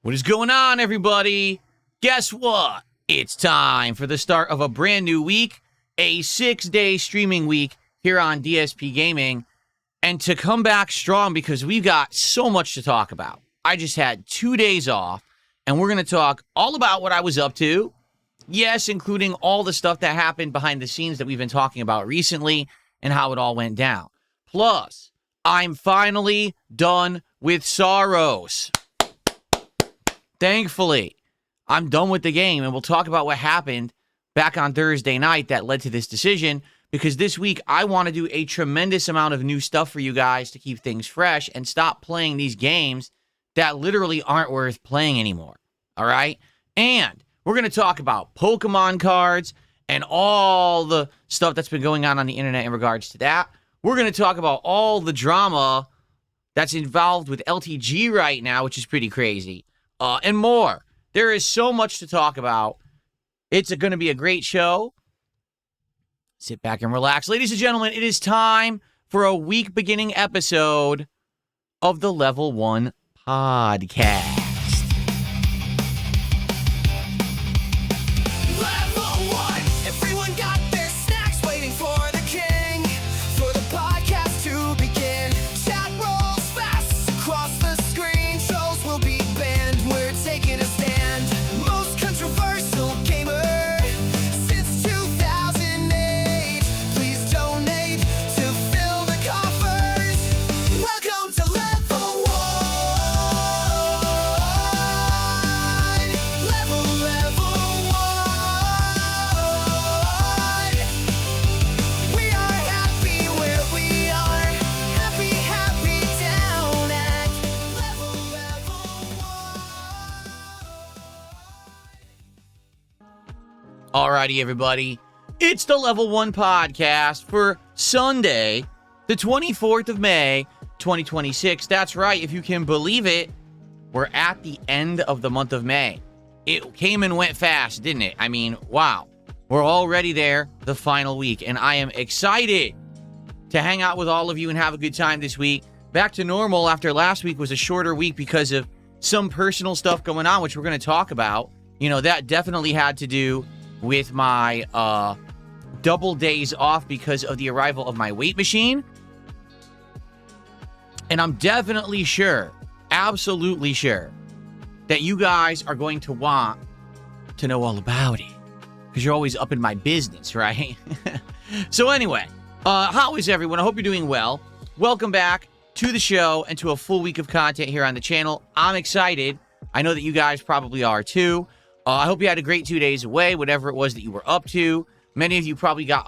What is going on, everybody? Guess what? It's time for the start of a brand new week, a 6-day streaming week here on DSPGaming, and to come back strong because we've got so much to talk about. I just had 2 days off, and we're going to talk all about what I was up to. Yes, including all the stuff that happened behind the scenes that we've been talking about recently and how it all went down. Plus, I'm finally done with Saros. Thankfully, I'm done with the game, and we'll talk about what happened back on Thursday night that led to this decision, because this week I want to do a tremendous amount of new stuff for you guys to keep things fresh and stop playing these games that literally aren't worth playing anymore, all right? And we're going to talk about Pokemon cards and all the stuff that's been going on the internet in regards to that. We're going to talk about all the drama that's involved with LTG right now, which is pretty crazy. And more. There is so much to talk about. It's going to be a great show. Sit back and relax. Ladies and gentlemen, it is time for a week-beginning episode of the Level 1 Podcast. Alrighty, everybody. It's the Level 1 Podcast for Sunday, the 24th of May, 2026. That's right, if you can believe it, we're at the end of the month of May. It came and went fast, didn't it? I mean, wow. We're already there, the final week, and I am excited to hang out with all of you and have a good time this week. Back to normal after last week was a shorter week because of some personal stuff going on, which we're going to talk about. You know, that definitely had to do with my double days off because of the arrival of my weight machine. And I'm definitely sure, absolutely sure, that you guys are going to want to know all about it, because you're always up in my business, right? So anyway, how is everyone? I hope you're doing well. Welcome back to the show and to a full week of content here on the channel. I'm excited. I know that you guys probably are too. I hope you had a great 2 days away, whatever it was that you were up to. Many of you probably got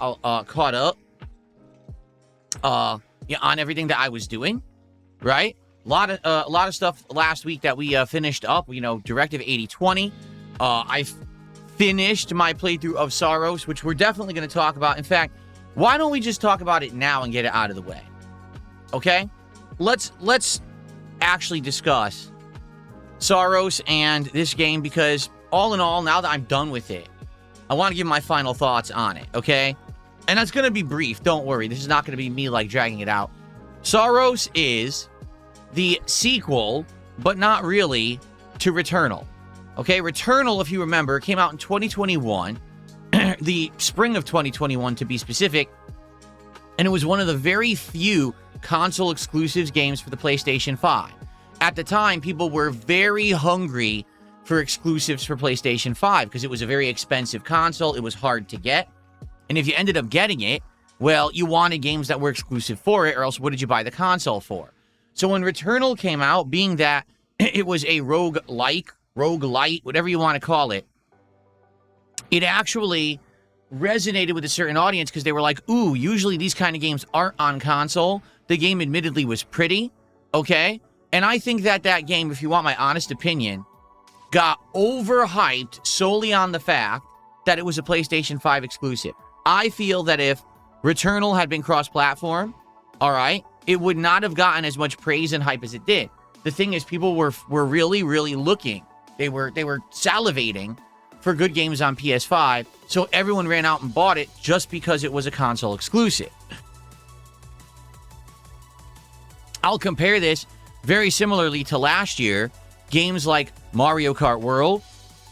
caught up on everything that I was doing, right? A lot of stuff last week that we finished up. You know, Directive 8020. I finished my playthrough of Saros, which we're definitely going to talk about. In fact, why don't we just talk about it now and get it out of the way? Okay, let's actually discuss Saros and this game, because all in all, now that I'm done with it, I want to give my final thoughts on it, okay? And that's going to be brief. Don't worry. This is not going to be me, like, dragging it out. Saros is the sequel, but not really, to Returnal. Okay? Returnal, if you remember, came out in 2021, the spring of 2021 to be specific, and it was one of the very few console exclusives games for the PlayStation 5. At the time, people were very hungry for exclusives for PlayStation 5 because it was a very expensive console. It was hard to get. And if you ended up getting it, well, you wanted games that were exclusive for it, or else what did you buy the console for? So when Returnal came out, being that it was a roguelite, whatever you want to call it, it actually resonated with a certain audience because they were like, ooh, usually these kind of games aren't on console. The game admittedly was pretty, okay? And I think that that game, if you want my honest opinion, got overhyped solely on the fact that it was a PlayStation 5 exclusive. I feel that if Returnal had been cross-platform, all right, it would not have gotten as much praise and hype as it did. The thing is, people were really, really looking. They were salivating for good games on PS5, so everyone ran out and bought it just because it was a console exclusive. I'll compare this very similarly to last year, games like Mario Kart World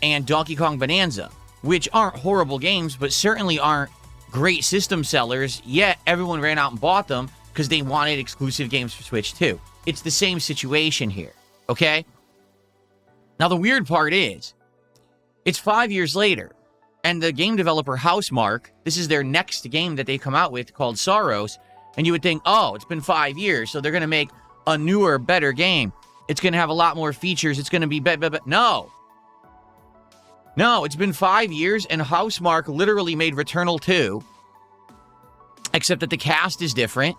and Donkey Kong Bonanza, which aren't horrible games, but certainly aren't great system sellers, yet everyone ran out and bought them because they wanted exclusive games for Switch too. It's the same situation here, okay? Now, the weird part is, it's 5 years later, and the game developer Housemarque, this is their next game that they come out with called Saros, and you would think, oh, it's been 5 years, so they're going to make a newer, better game. It's going to have a lot more features. It's going to be better. No. No, it's been 5 years, and Housemarque literally made Returnal 2, except that the cast is different,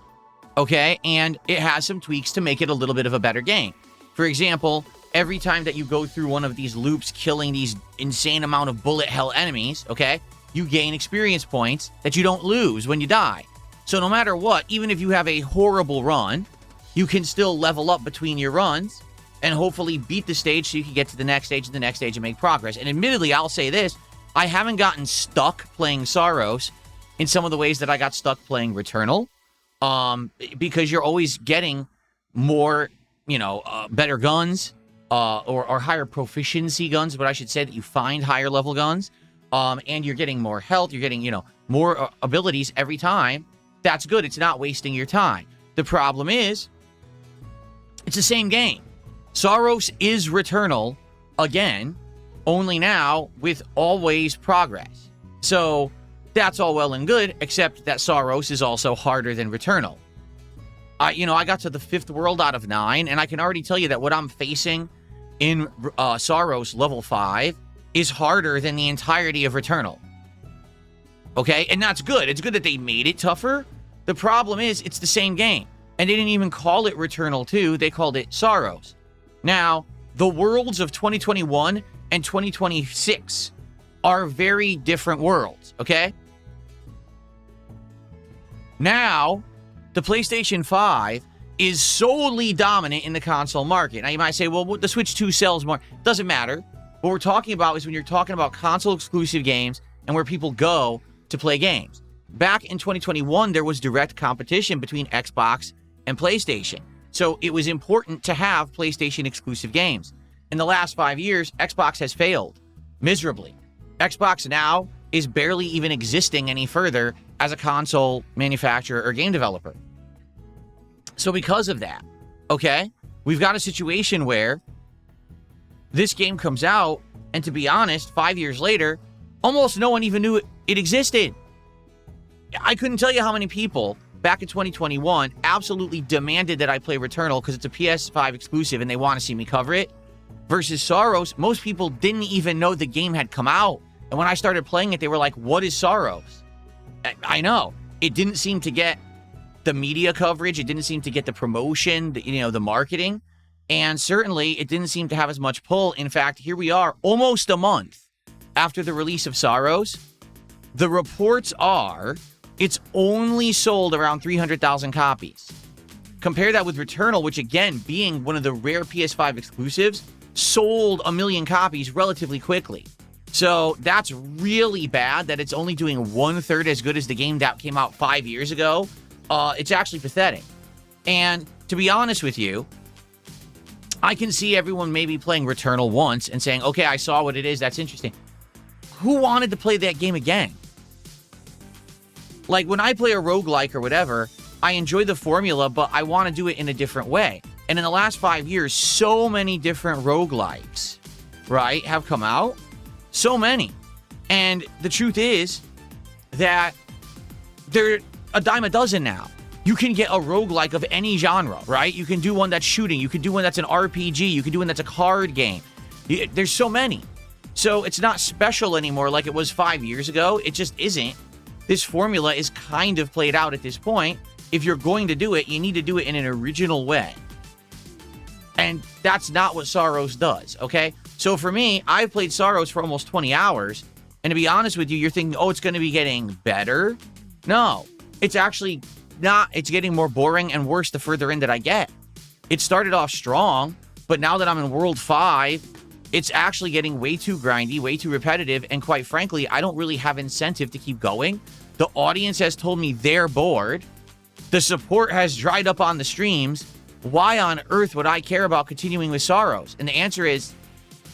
okay? And it has some tweaks to make it a little bit of a better game. For example, every time that you go through one of these loops, killing these insane amount of bullet hell enemies, okay, you gain experience points that you don't lose when you die. So no matter what, even if you have a horrible run, you can still level up between your runs and hopefully beat the stage so you can get to the next stage and the next stage and make progress. And admittedly, I'll say this, I haven't gotten stuck playing Saros in some of the ways that I got stuck playing Returnal, because you're always getting more, better guns, or higher proficiency guns, but I should say that you find higher level guns, and you're getting more health, you're getting, more abilities every time. That's good. It's not wasting your time. The problem is, it's the same game. Saros is Returnal again, only now with always progress. So that's all well and good, except that Saros is also harder than Returnal. I got to the 5th world out of 9, and I can already tell you that what I'm facing in Saros level 5 is harder than the entirety of Returnal. Okay? And that's good. It's good that they made it tougher. The problem is, it's the same game. And they didn't even call it Returnal 2. They called it Saros. Now, the worlds of 2021 and 2026 are very different worlds, okay? Now, the PlayStation 5 is solely dominant in the console market. Now, you might say, well, the Switch 2 sells more. Doesn't matter. What we're talking about is when you're talking about console-exclusive games and where people go to play games. Back in 2021, there was direct competition between Xbox and PlayStation. So it was important to have PlayStation-exclusive games. In the last 5 years, Xbox has failed miserably. Xbox now is barely even existing any further as a console manufacturer or game developer. So because of that, okay, we've got a situation where this game comes out, and to be honest, 5 years later, almost no one even knew it existed. I couldn't tell you how many people back in 2021 absolutely demanded that I play Returnal because it's a PS5 exclusive and they want to see me cover it. Versus Saros, most people didn't even know the game had come out. And when I started playing it, they were like, what is Saros? I know. It didn't seem to get the media coverage. It didn't seem to get the promotion, the marketing. And certainly, it didn't seem to have as much pull. In fact, here we are, almost a month after the release of Saros. The reports are it's only sold around 300,000 copies. Compare that with Returnal, which again, being one of the rare PS5 exclusives, sold 1 million copies relatively quickly. So that's really bad that it's only doing 1/3 as good as the game that came out 5 years ago. It's actually pathetic. And to be honest with you, I can see everyone maybe playing Returnal once and saying, okay, I saw what it is, that's interesting. Who wanted to play that game again? Like, when I play a roguelike or whatever, I enjoy the formula, but I want to do it in a different way. And in the last 5 years, so many different roguelikes, right, have come out. So many. And the truth is that they're a dime a dozen now. You can get a roguelike of any genre, right? You can do one that's shooting. You can do one that's an RPG. You can do one that's a card game. There's so many. So it's not special anymore like it was 5 years ago. It just isn't. This formula is kind of played out at this point. If you're going to do it, you need to do it in an original way. And that's not what Saros does, okay? So for me, I've played Saros for almost 20 hours. And to be honest with you, you're thinking, oh, it's going to be getting better. No, it's actually not. It's getting more boring and worse the further in that I get. It started off strong, but now that I'm in World 5, it's actually getting way too grindy, way too repetitive, and quite frankly, I don't really have incentive to keep going. The audience has told me they're bored. The support has dried up on the streams, why on earth would I care about continuing with Saros? And the answer is,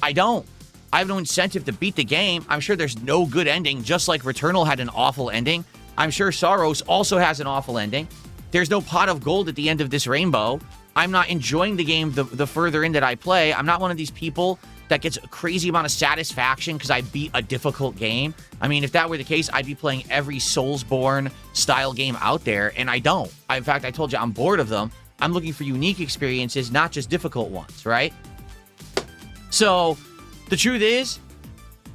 I don't. I have no incentive to beat the game. I'm sure there's no good ending, just like Returnal had an awful ending. I'm sure Saros also has an awful ending. There's no pot of gold at the end of this rainbow. I'm not enjoying the game the further in that I play. I'm not one of these people that gets a crazy amount of satisfaction because I beat a difficult game. I mean, if that were the case, I'd be playing every Soulsborne style game out there, and I don't. In fact, I told you I'm bored of them. I'm looking for unique experiences, not just difficult ones, right? So the truth is,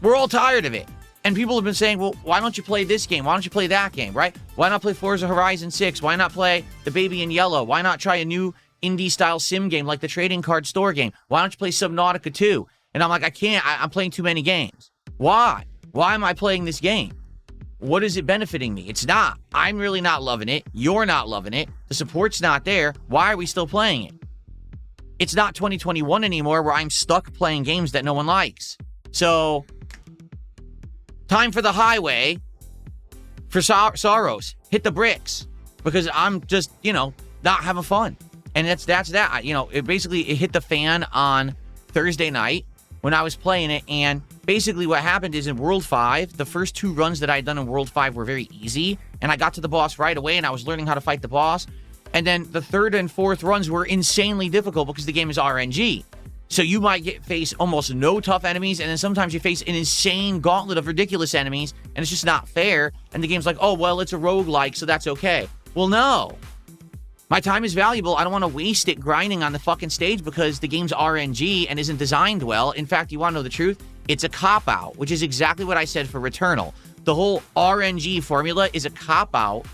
we're all tired of it. And people have been saying, well, why don't you play this game? Why don't you play that game, right? Why not play Forza Horizon 6? Why not play The Baby in Yellow? Why not try a new indie-style sim game like the trading card store game? Why don't you play Subnautica 2? And I'm like, I can't. I'm playing too many games. Why? Why am I playing this game? What is it benefiting me? It's not. I'm really not loving it. You're not loving it. The support's not there. Why are we still playing it? It's not 2021 anymore where I'm stuck playing games that no one likes. So, time for the highway for Saros. Hit the bricks. Because I'm just, not having fun. And that's that. It hit the fan on Thursday night when I was playing it, and basically what happened is in World 5, the first 2 runs that I had done in World 5 were very easy, and I got to the boss right away, and I was learning how to fight the boss, and then the 3rd and 4th runs were insanely difficult because the game is RNG. So you might face almost no tough enemies, and then sometimes you face an insane gauntlet of ridiculous enemies, and it's just not fair, and the game's like, oh, well, it's a roguelike, so that's okay. Well, no. My time is valuable. I don't want to waste it grinding on the fucking stage because the game's RNG and isn't designed well. In fact, you want to know the truth? It's a cop-out, which is exactly what I said for Returnal. The whole RNG formula is a cop-out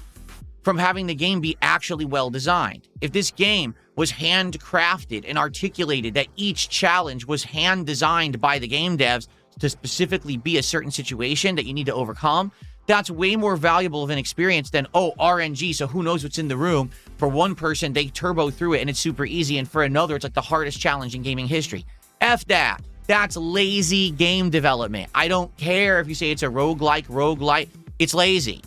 from having the game be actually well designed. If this game was handcrafted and articulated, that each challenge was hand designed by the game devs to specifically be a certain situation that you need to overcome, that's way more valuable of an experience than, oh, RNG, so who knows what's in the room. For one person, they turbo through it and it's super easy, and for another, it's like the hardest challenge in gaming history. F that. That's lazy game development. I don't care if you say it's a roguelike. It's lazy.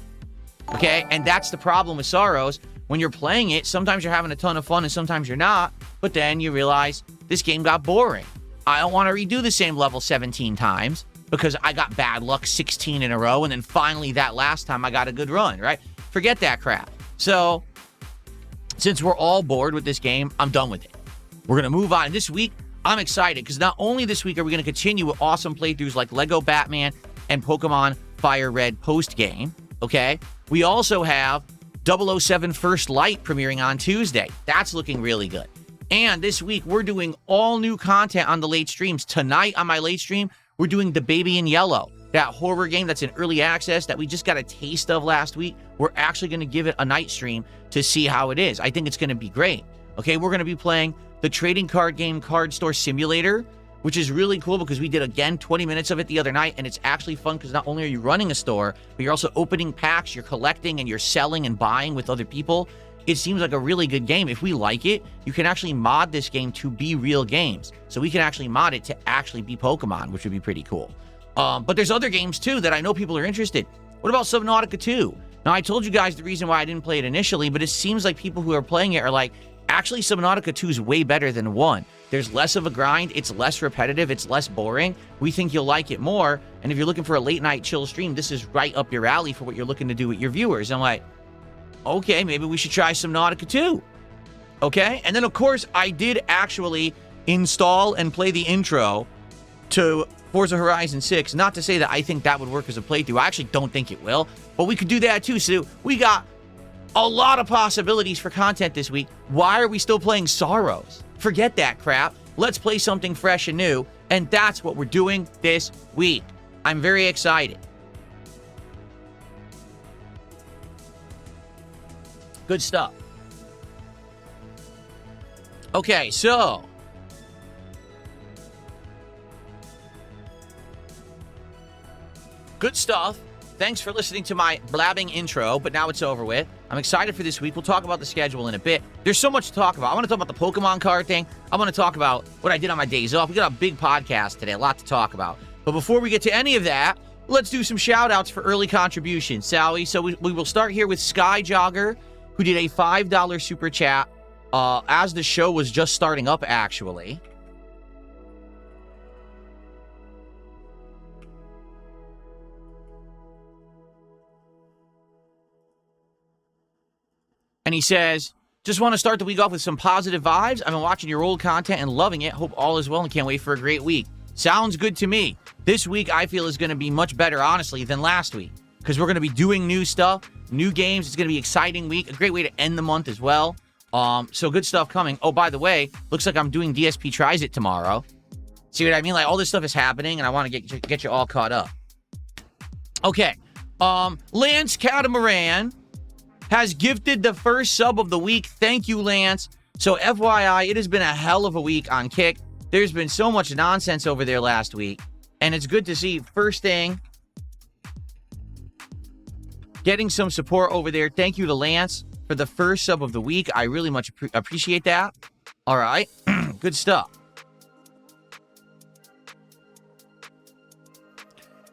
Okay? And that's the problem with Saros. When you're playing it, sometimes you're having a ton of fun and sometimes you're not, but then you realize this game got boring. I don't want to redo the same level 17 times because I got bad luck 16 in a row, and then finally that last time I got a good run, right? Forget that crap. So, since we're all bored with this game, I'm done with it. We're going to move on. This week, I'm excited because not only this week are we going to continue with awesome playthroughs like Lego Batman and Pokemon Fire Red post-game, okay? We also have 007 First Light premiering on Tuesday. That's looking really good. And this week, we're doing all new content on the late streams. Tonight on my late stream, we're doing The Baby in Yellow, that horror game that's in early access that we just got a taste of last week. We're actually going to give it a night stream to see how it is. I think it's going to be great. Okay, we're going to be playing the trading card game Card Store Simulator, which is really cool because we did, again, 20 minutes of it the other night, and it's actually fun because not only are you running a store, but you're also opening packs, you're collecting, and you're selling and buying with other people. It seems like a really good game. If we like it, you can actually mod this game to be real games. So we can actually mod it to actually be Pokemon, which would be pretty cool. But there's other games, too, that I know people are interested. What about Subnautica 2? Now, I told you guys the reason why I didn't play it initially, but it seems like people who are playing it are like, actually, Subnautica 2 is way better than 1. There's less of a grind, it's less repetitive, it's less boring. We think you'll like it more, and if you're looking for a late-night chill stream, this is right up your alley for what you're looking to do with your viewers. I'm like, okay, maybe we should try Subnautica 2. Okay? And then, of course, I did actually install and play the intro to Forza Horizon 6. Not to say that I think that would work as a playthrough. I actually don't think it will. But we could do that, too. So we got a lot of possibilities for content this week. Why are we still playing Sorrows? Forget that crap. Let's play something fresh and new. And that's what we're doing this week. I'm very excited. Good stuff. Okay, so good stuff. Thanks for listening to my blabbing intro, but now it's over with. I'm excited for this week. We'll talk about the schedule in a bit. There's so much to talk about. I want to talk about the Pokemon card thing. I want to talk about what I did on my days off. We got a big podcast today, a lot to talk about. But before we get to any of that, let's do some shout-outs for early contributions, shall we? So we will start here with Sky Jogger, who did a $5 super chat as the show was just starting up, actually. And he says, just want to start the week off with some positive vibes. I've been watching your old content and loving it. Hope all is well and can't wait for a great week. Sounds good to me. This week, I feel, is going to be much better, honestly, than last week. Because we're going to be doing new stuff, new games. It's going to be an exciting week. A great way to end the month as well. So good stuff coming. Oh, by the way, looks like I'm doing DSP Tries It tomorrow. See what I mean? Like, all this stuff is happening, and I want to get you all caught up. Okay. Lance Catamaran has gifted the first sub of the week. Thank you, Lance. So, FYI, it has been a hell of a week on Kick. There's been so much nonsense over there last week. And it's good to see, first thing, getting some support over there. Thank you to Lance for the first sub of the week. I really much appreciate that. All right. Good stuff.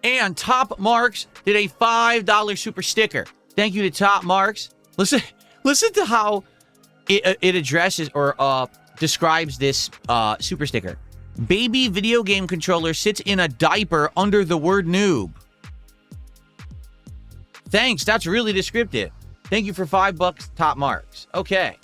And Top Marks did a $5 super sticker. Thank you to Top Marks. Listen to how it addresses or describes this super sticker. Baby video game controller sits in a diaper under the word noob. Thanks. That's really descriptive. Thank you for $5, Top Marks. Okay.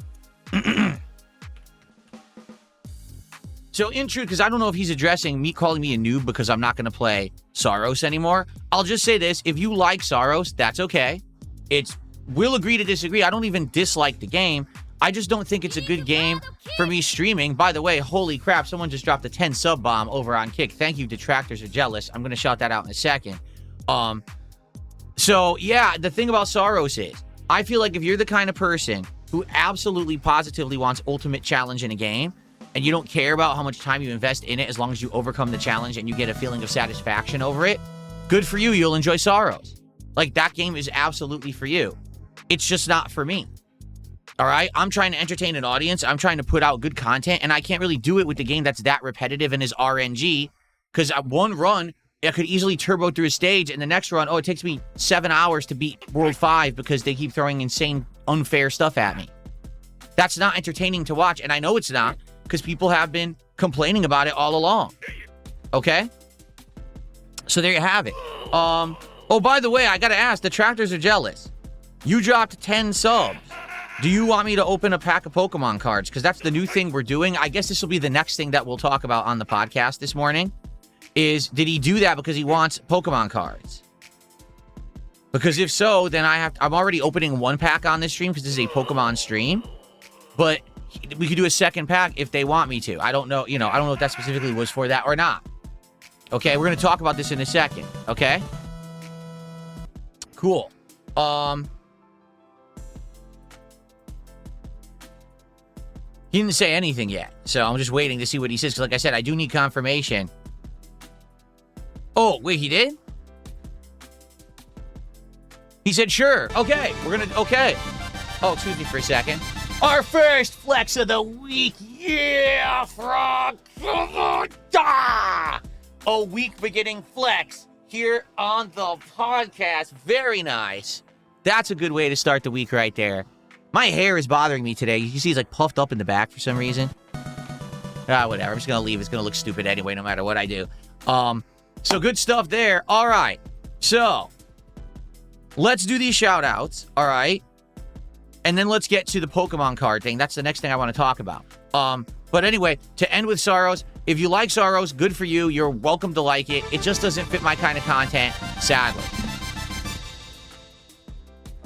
So in truth, because I don't know if he's addressing me calling me a noob because I'm not going to play Saros anymore. I'll just say this. If you like Saros, that's okay. We'll agree to disagree. I don't even dislike the game. I just don't think it's a good game for me streaming. By the way, holy crap, someone just dropped a 10 sub bomb over on Kick. Thank you, Detractors Are Jealous. I'm going to shout that out in a second. So yeah, the thing about Saros is, I feel like if you're the kind of person who absolutely positively wants ultimate challenge in a game, and you don't care about how much time you invest in it as long as you overcome the challenge and you get a feeling of satisfaction over it, good for you. You'll enjoy Saros. Like, that game is absolutely for you. It's just not for me. All right? I'm trying to entertain an audience. I'm trying to put out good content, and I can't really do it with the game that's that repetitive and is RNG, because at one run, I could easily turbo through a stage, and the next run, it takes me 7 hours to beat World 5 because they keep throwing insane, unfair stuff at me. That's not entertaining to watch, and I know it's not, because people have been complaining about it all along. Okay? So there you have it. Oh, by the way, I gotta ask, the Detractors Are Jealous. You dropped 10 subs. Do you want me to open a pack of Pokemon cards? Because that's the new thing we're doing. I guess this will be the next thing that we'll talk about on the podcast this morning. Did he do that because he wants Pokemon cards? Because if so, then I'm already opening one pack on this stream because this is a Pokemon stream. But we could do a second pack if they want me to. I don't know, I don't know if that specifically was for that or not. Okay, we're going to talk about this in a second, okay? Cool. He didn't say anything yet, so I'm just waiting to see what he says, because like I said, I do need confirmation. Oh, wait, he did? He said, sure. Okay, okay. Oh, excuse me for a second. Our first flex of the week. Yeah, Frog. A week beginning flex here on the podcast. Very nice. That's a good way to start the week right there. My hair is bothering me today. You see it's like puffed up in the back for some reason. Whatever. I'm just going to leave. It's going to look stupid anyway, no matter what I do. So good stuff there. All right. So let's do these shout outs. All right. And then let's get to the Pokemon card thing. That's the next thing I want to talk about. But anyway, to end with Saros, if you like Saros, good for you. You're welcome to like it. It just doesn't fit my kind of content, sadly.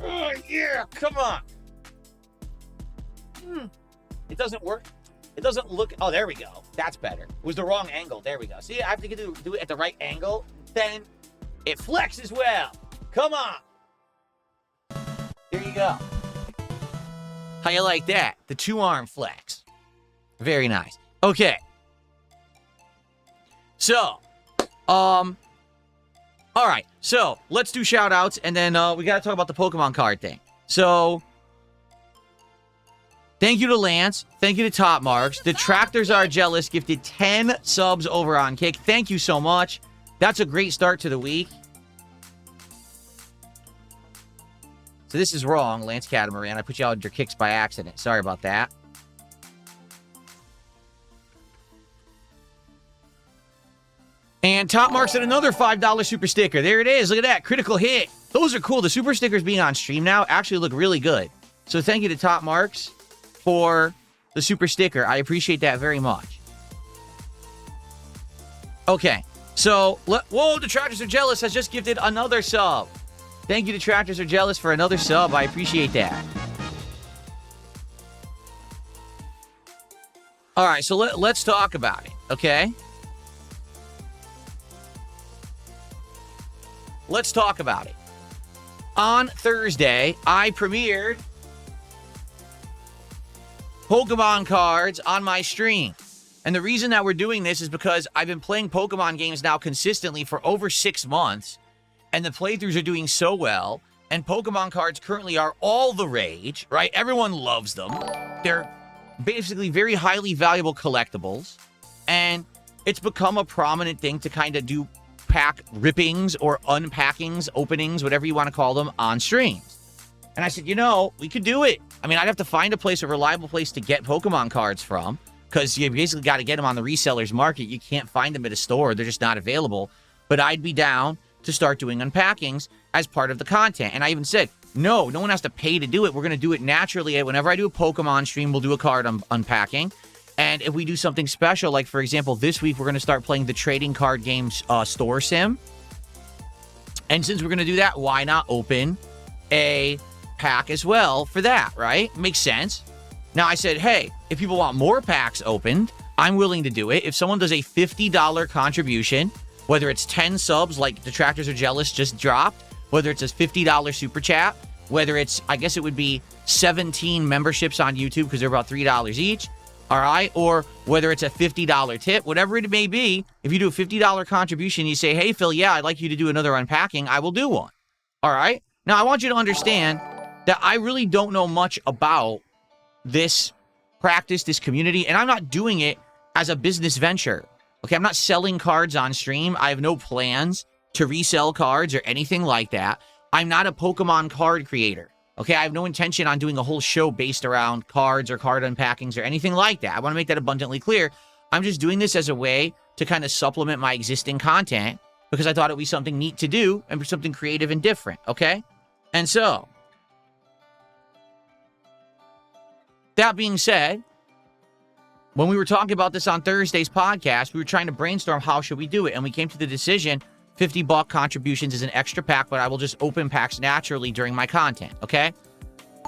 Oh, yeah. Come on. It doesn't work. It doesn't look... Oh, there we go. That's better. It was the wrong angle. There we go. See, I have to do it at the right angle. Then it flexes well. Come on. There you go. How you like that? The 2-arm flex. Very nice. Okay. So, all right. So, let's do shout-outs, and then we got to talk about the Pokemon card thing. So, thank you to Lance. Thank you to Top Marks. The Detractors Are Jealous gifted 10 subs over on Kick. Thank you so much. That's a great start to the week. So this is wrong, Lance Catamaran. I put you out under Kicks by accident. Sorry about that. And Top Marks at another $5 super sticker. There it is. Look at that. Critical hit. Those are cool. The super stickers being on stream now actually look really good. So thank you to Top Marks for the super sticker. I appreciate that very much. Okay. So, whoa, Detractors Are Jealous has just gifted another sub. Thank you, Detractors Are Jealous, for another sub. I appreciate that. All right, so let's talk about it, okay? Let's talk about it. On Thursday, I premiered Pokemon cards on my stream. And the reason that we're doing this is because I've been playing Pokemon games now consistently for over 6 months, and the playthroughs are doing so well, and Pokemon cards currently are all the rage, right? Everyone loves them. They're basically very highly valuable collectibles, and it's become a prominent thing to kind of do pack rippings or unpackings, openings, whatever you want to call them, on streams. And I said, you know, we could do it. I mean, I'd have to find a reliable place to get Pokemon cards from, because you basically got to get them on the resellers market. You can't find them at a store. They're just not available. But I'd be down to start doing unpackings as part of the content. And I even said, no one has to pay to do it. We're going to do it naturally. Whenever I do a Pokemon stream, we'll do a card unpacking. And if we do something special, like, for example, this week, we're going to start playing the trading card games store sim. And since we're going to do that, why not open a pack as well for that, right? Makes sense. Now, I said, hey, if people want more packs opened, I'm willing to do it. If someone does a $50 contribution, whether it's 10 subs like Detractors Are Jealous just dropped, whether it's a $50 super chat, whether it's, I guess it would be 17 memberships on YouTube because they're about $3 each, all right? Or whether it's a $50 tip, whatever it may be, if you do a $50 contribution, you say, hey, Phil, yeah, I'd like you to do another unpacking, I will do one, all right? Now, I want you to understand that I really don't know much about this practice, this community, and I'm not doing it as a business venture. Okay, I'm not selling cards on stream. I have no plans to resell cards or anything like that. I'm not a Pokemon card creator. Okay, I have no intention on doing a whole show based around cards or card unpackings or anything like that. I want to make that abundantly clear. I'm just doing this as a way to kind of supplement my existing content because I thought it would be something neat to do and something creative and different, okay? And so, that being said, when we were talking about this on Thursday's podcast, we were trying to brainstorm how should we do it, and we came to the decision $50 contributions is an extra pack, but I will just open packs naturally during my content, okay?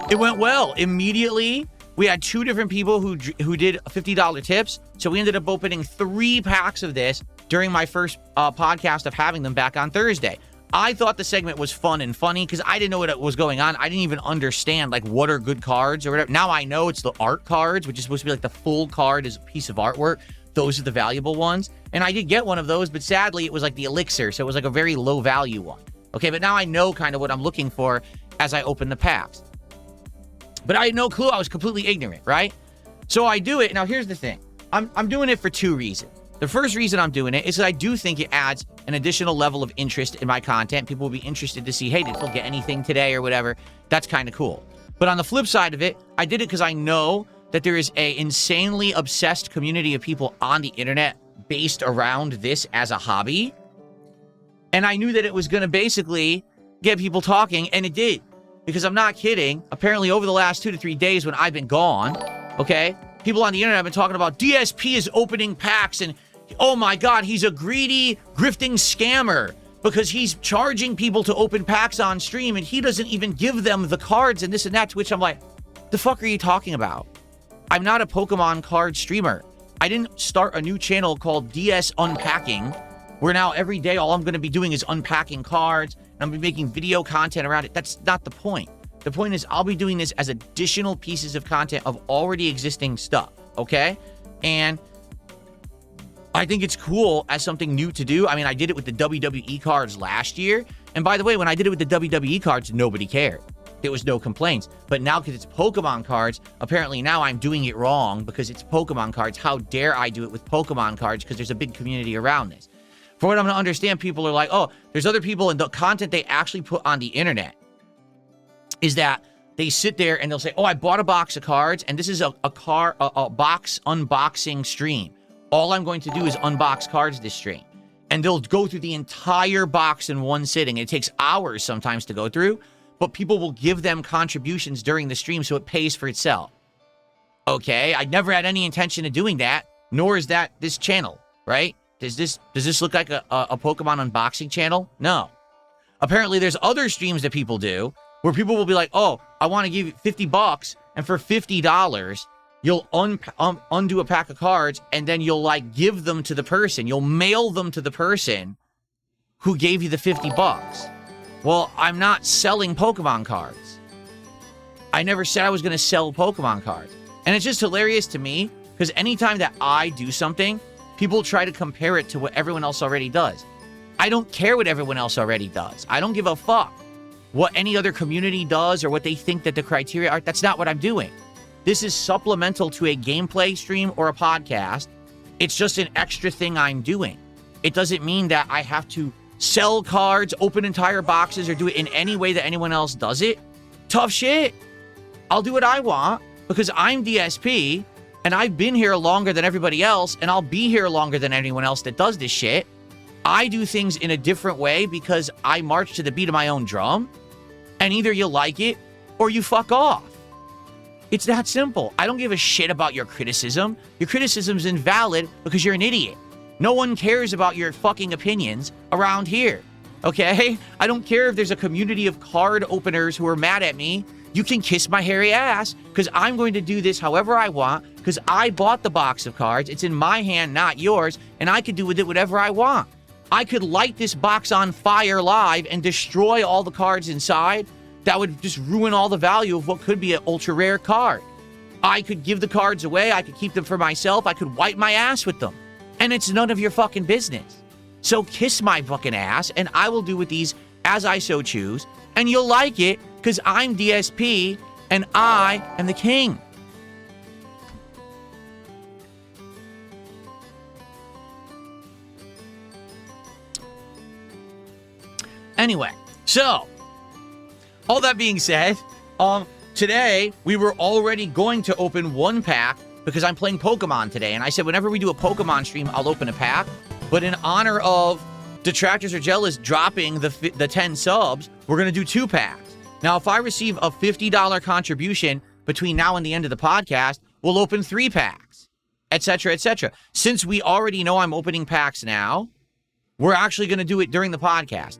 It went well. Immediately, we had 2 different people who did $50 tips, so we ended up opening 3 packs of this during my first podcast of having them back on Thursday. I thought the segment was fun and funny because I didn't know what was going on. I didn't even understand, like, what are good cards or whatever. Now I know it's the art cards, which is supposed to be like the full card is a piece of artwork. Those are the valuable ones. And I did get one of those, but sadly, it was like the elixir. So it was like a very low value one. Okay, but now I know kind of what I'm looking for as I open the packs. But I had no clue. I was completely ignorant, right? So I do it. Now, here's the thing. I'm doing it for 2 reasons. The first reason I'm doing it is that I do think it adds an additional level of interest in my content. People will be interested to see, hey, did Phil get anything today or whatever? That's kind of cool. But on the flip side of it, I did it because I know that there is a insanely obsessed community of people on the internet based around this as a hobby. And I knew that it was going to basically get people talking, and it did. Because I'm not kidding. Apparently, over the last 2 to 3 days when I've been gone, okay, people on the internet have been talking about DSP is opening packs, and oh my God, he's a greedy, grifting scammer because he's charging people to open packs on stream, and he doesn't even give them the cards and this and that, to which I'm like, the fuck are you talking about? I'm not a Pokemon card streamer. I didn't start a new channel called DS Unpacking, where now every day all I'm going to be doing is unpacking cards, and I'm going to be making video content around it. That's not the point. The point is I'll be doing this as additional pieces of content of already existing stuff, okay? And I think it's cool as something new to do. I mean, I did it with the WWE cards last year. And by the way, when I did it with the WWE cards, nobody cared. There was no complaints. But now, because it's Pokemon cards, apparently now I'm doing it wrong because it's Pokemon cards. How dare I do it with Pokemon cards? Because there's a big community around this. For what I'm going to understand, people are like, oh, there's other people, and the content they actually put on the internet is that they sit there and they'll say, oh, I bought a box of cards, and this is a box unboxing stream. All I'm going to do is unbox cards this stream. And they'll go through the entire box in one sitting. It takes hours sometimes to go through, but people will give them contributions during the stream so it pays for itself. Okay, I never had any intention of doing that, nor is that this channel, right? Does this look like a Pokemon unboxing channel? No. Apparently, there's other streams that people do where people will be like, oh, I want to give you $50, and for $50, you'll undo a pack of cards, and then you'll, like, give them to the person. You'll mail them to the person who gave you the $50. Well, I'm not selling Pokemon cards. I never said I was going to sell Pokemon cards. And it's just hilarious to me, because anytime that I do something, people try to compare it to what everyone else already does. I don't care what everyone else already does. I don't give a fuck what any other community does or what they think that the criteria are. That's not what I'm doing. This is supplemental to a gameplay stream or a podcast. It's just an extra thing I'm doing. It doesn't mean that I have to sell cards, open entire boxes, or do it in any way that anyone else does it. Tough shit. I'll do what I want because I'm DSP and I've been here longer than everybody else, and I'll be here longer than anyone else that does this shit. I do things in a different way because I march to the beat of my own drum, and either you like it or you fuck off. It's that simple. I don't give a shit about your criticism. Your criticism's invalid because you're an idiot. No one cares about your fucking opinions around here, okay? I don't care if there's a community of card openers who are mad at me. You can kiss my hairy ass because I'm going to do this however I want because I bought the box of cards. It's in my hand, not yours, and I could do with it whatever I want. I could light this box on fire live and destroy all the cards inside. That would just ruin all the value of what could be an ultra rare card. I could give the cards away. I could keep them for myself. I could wipe my ass with them. And it's none of your fucking business. So kiss my fucking ass, and I will do with these as I so choose. And you'll like it because I'm DSP and I am the king. Anyway, so all that being said, today we were already going to open one pack because I'm playing Pokemon today. And I said, whenever we do a Pokemon stream, I'll open a pack. But in honor of Detractors Are Jealous dropping the 10 subs, we're going to do 2 packs. Now, if I receive a $50 contribution between now and the end of the podcast, we'll open 3 packs, etc., etc. Since we already know I'm opening packs now, we're actually going to do it during the podcast.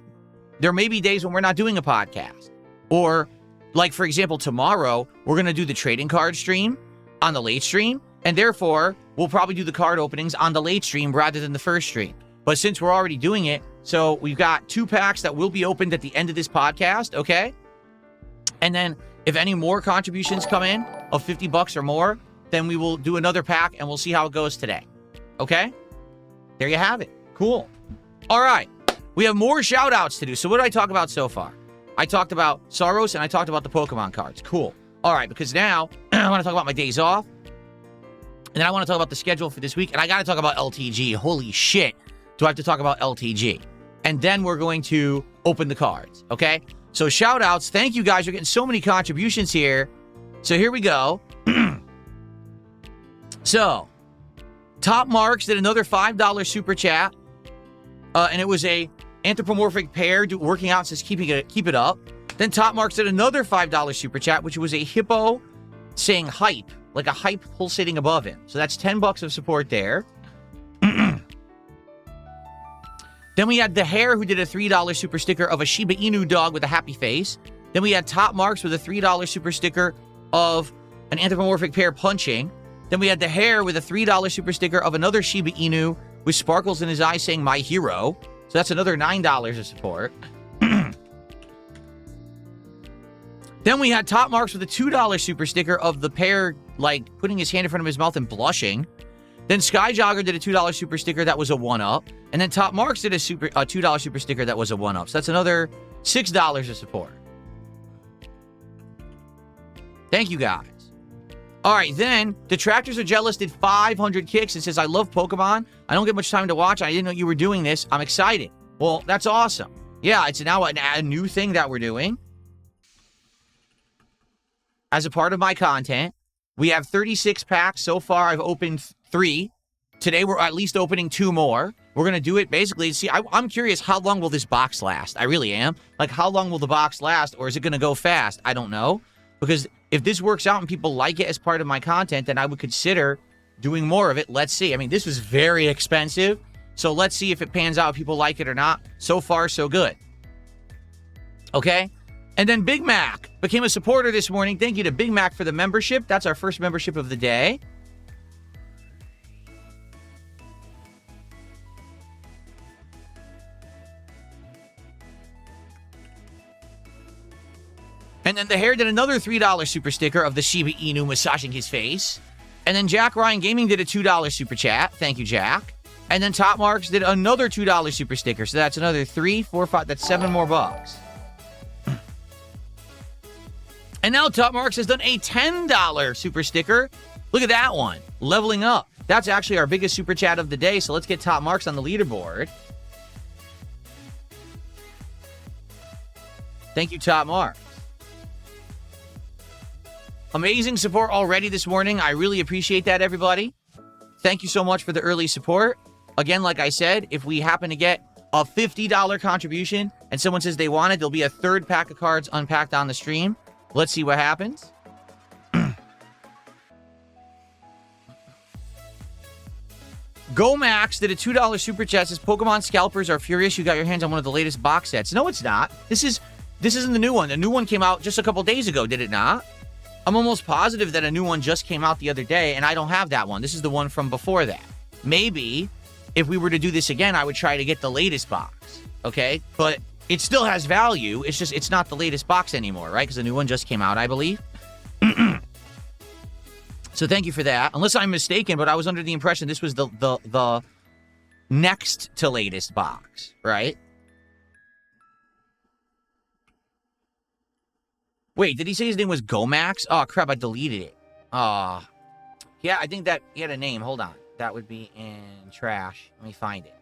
There may be days when we're not doing a podcast. Or, like, for example, tomorrow, we're going to do the trading card stream on the late stream, and therefore, we'll probably do the card openings on the late stream rather than the first stream. But since we're already doing it, so we've got 2 packs that will be opened at the end of this podcast, okay? And then, if any more contributions come in of $50 or more, then we will do another pack, and we'll see how it goes today. Okay? There you have it. Cool. All right. We have more shout-outs to do. So what did I talk about so far? I talked about Saros, and I talked about the Pokemon cards. Cool. All right, because now I want to talk about my days off. And then I want to talk about the schedule for this week. And I got to talk about LTG. Holy shit. Do I have to talk about LTG? And then we're going to open the cards. Okay? So shout-outs. Thank you, guys. You're getting so many contributions here. So here we go. So, Top Marks did another $5 super chat. And it was a anthropomorphic pair working out, says keep it up. Then Top Marks did another $5 super chat, which was a hippo saying hype, like a hype pulsating above him. So that's $10 of support there. Then we had the Hare, who did a $3 super sticker of a Shiba Inu dog with a happy face. Then we had Top Marks with a $3 super sticker of an anthropomorphic pair punching. Then we had the Hare with a $3 super sticker of another Shiba Inu with sparkles in his eyes saying my hero. So that's another $9 of support. Then we had Top Marks with a $2 super sticker of the pair, like, putting his hand in front of his mouth and blushing. Then Skyjogger did a $2 super sticker that was a 1-up. And then Top Marks did a $2 super sticker that was a 1-up. So that's another $6 of support. Thank you, guys. All right, then Detractors Are Jealous did 500 kicks and says, I love Pokemon. I don't get much time to watch. I didn't know you were doing this. I'm excited. Well, that's awesome. Yeah, it's now a new thing that we're doing. As a part of my content, we have 36 packs. So far, I've opened 3 Today, we're at least opening 2 more. We're going to do it basically. See, I'm curious, how long will this box last? I really am. Like, how long will the box last, or is it going to go fast? I don't know. Because if this works out and people like it as part of my content, then I would consider doing more of it. Let's see. I mean, this was very expensive. So let's see if it pans out, if people like it or not. So far, so good. Okay? And then Big Mac became a supporter this morning. Thank you to Big Mac for the membership. That's our first membership of the day. And then the hair did another $3 super sticker of the Shiba Inu massaging his face. And then Jack Ryan Gaming did a $2 super chat. Thank you, Jack. And then Top Marks did another $2 super sticker. So that's another 3, 4, 5. That's 7 more bucks. And now Top Marks has done a $10 super sticker. Look at that one. Leveling up. That's actually our biggest super chat of the day. So let's get Top Marks on the leaderboard. Thank you, Top Marks. Amazing support already this morning. I really appreciate that, everybody. Thank you so much for the early support. Again, like I said, if we happen to get a $50 contribution and someone says they want it, there'll be a 3rd pack of cards unpacked on the stream. Let's see what happens. GoMax did a $2 super chat. Says Pokemon scalpers are furious you got your hands on one of the latest box sets. No, it's not. This isn't the new one. The new one came out just a couple days ago, did it not? I'm almost positive that a new one just came out the other day, and I don't have that one. This is the one from before that. Maybe, if we were to do this again, I would try to get the latest box, okay? But it still has value. It's just, it's not the latest box anymore, right? Because the new one just came out, I believe. So thank you for that. Unless I'm mistaken, but I was under the impression this was the next to latest box, right? Wait, did he say his name was Gomax? Oh, crap, I deleted it. Yeah, I think that he had a name. Hold on. That would be in trash. Let me find it.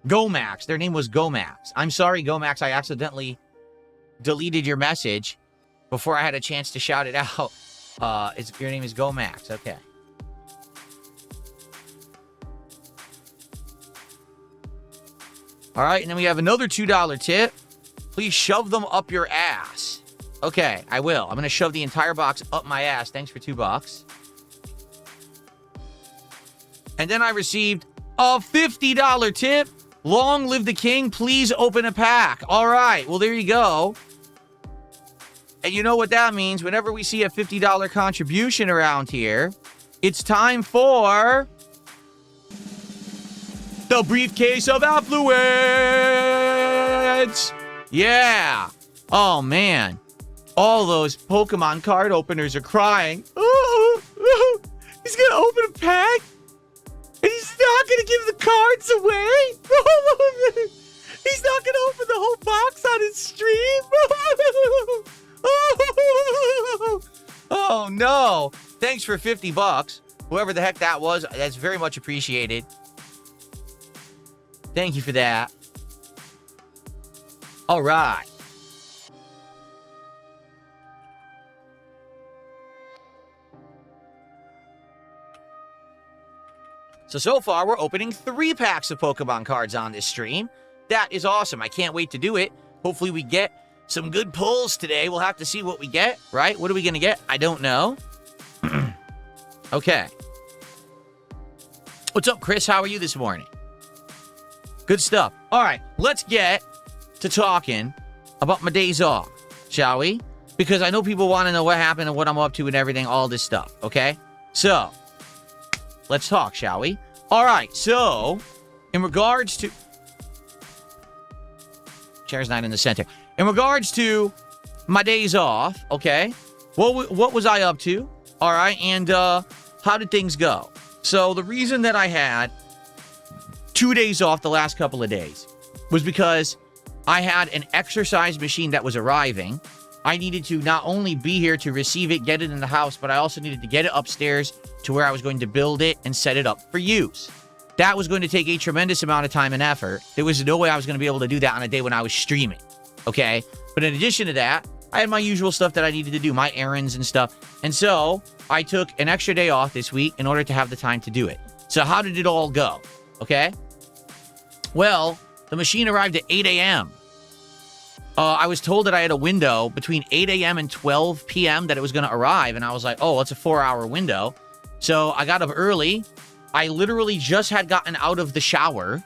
Gomax. Their name was Gomax. I'm sorry, Gomax. I accidentally deleted your message before I had a chance to shout it out. Your name is Gomax. Okay. All right, and then we have another $2 tip. Please shove them up your ass. Okay, I will. I'm going to shove the entire box up my ass. Thanks for $2. And then I received a $50 tip. Long live the king. Please open a pack. All right. Well, there you go. And you know what that means. Whenever we see a $50 contribution around here, it's time for the briefcase of affluence. Yeah. Oh, man. All those Pokemon card openers are crying. Oh, he's going to open a pack? And he's not going to give the cards away? He's not going to open the whole box on his stream? Oh, no. Thanks for $50. Whoever the heck that was, that's very much appreciated. Thank you for that. All right. So far, we're opening 3 packs of Pokemon cards on this stream. That is awesome. I can't wait to do it. Hopefully, we get some good pulls today. We'll have to see what we get, right? What are we going to get? I don't know. Okay. What's up, Chris? How are you this morning? Good stuff. All right, let's get to talking about my days off, shall we? Because I know people want to know what happened and what I'm up to and everything, all this stuff, okay? So, let's talk, shall we? All right, so, in regards to... Chair's not in the center. In regards to my days off, okay, what was I up to? All right, and how did things go? So, the reason that I had 2 days off the last couple of days was because I had an exercise machine that was arriving. I needed to not only be here to receive it, get it in the house, but I also needed to get it upstairs to where I was going to build it and set it up for use. That was going to take a tremendous amount of time and effort. There was no way I was going to be able to do that on a day when I was streaming, okay? But in addition to that, I had my usual stuff that I needed to do, my errands and stuff. And so I took an extra day off this week in order to have the time to do it. So how did it all go? Okay. Well, the machine arrived at 8 a.m. I was told that I had a window between 8 a.m. and 12 p.m. that it was going to arrive. And I was like, oh, it's a 4-hour window. So I got up early. I literally just had gotten out of the shower.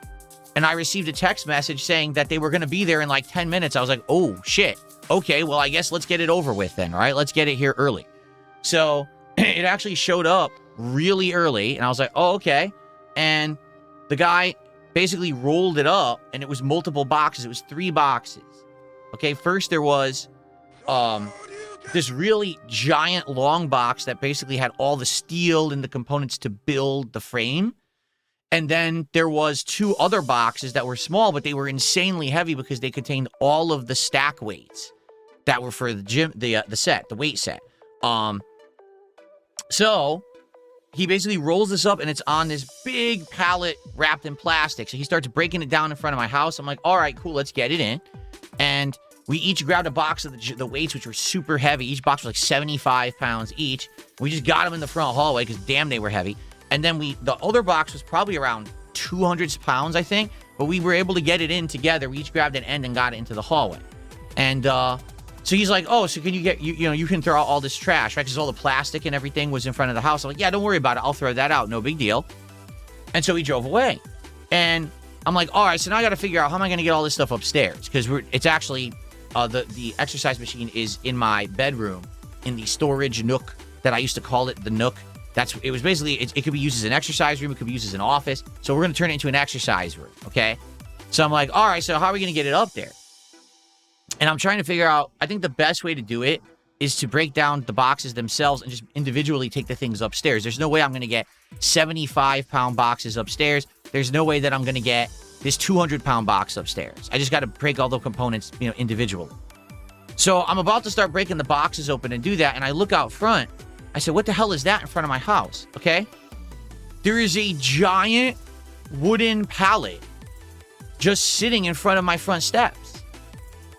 And I received a text message saying that they were going to be there in like 10 minutes. I was like, oh, shit. Okay, well, I guess let's get it over with then, all right? Let's get it here early. So it actually showed up really early. And I was like, oh, okay. And the guy basically rolled it up. And it was multiple boxes. It was 3 boxes. Okay, first there was this really giant long box that basically had all the steel and the components to build the frame. And then there was 2 other boxes that were small, but they were insanely heavy because they contained all of the stack weights that were for the gym, the weight set. So he basically rolls this up and it's on this big pallet wrapped in plastic. So he starts breaking it down in front of my house. I'm like, all right, cool, let's get it in. And we each grabbed a box of the weights, which were super heavy. Each box was like 75 pounds each. We just got them in the front hallway because damn, they were heavy. And then the other box was probably around 200 pounds, I think. But we were able to get it in together. We each grabbed an end and got it into the hallway. And so he's like, oh, so can you get, you can throw out all this trash, right? Because all the plastic and everything was in front of the house. I'm like, yeah, don't worry about it. I'll throw that out. No big deal. And so he drove away. And I'm like, all right, so now I got to figure out how am I going to get all this stuff upstairs? Because it's actually, the exercise machine is in my bedroom in the storage nook that I used to call it, the nook. It was basically, it could be used as an exercise room. It could be used as an office. So we're going to turn it into an exercise room, okay? So I'm like, all right, so how are we going to get it up there? And I'm trying to figure out, I think the best way to do it is to break down the boxes themselves and just individually take the things upstairs. There's no way I'm going to get 75-pound boxes upstairs. There's no way that I'm going to get this 200-pound box upstairs. I just got to break all the components, individually. So I'm about to start breaking the boxes open and do that, and I look out front. I said, what the hell is that in front of my house? Okay. There is a giant wooden pallet just sitting in front of my front steps.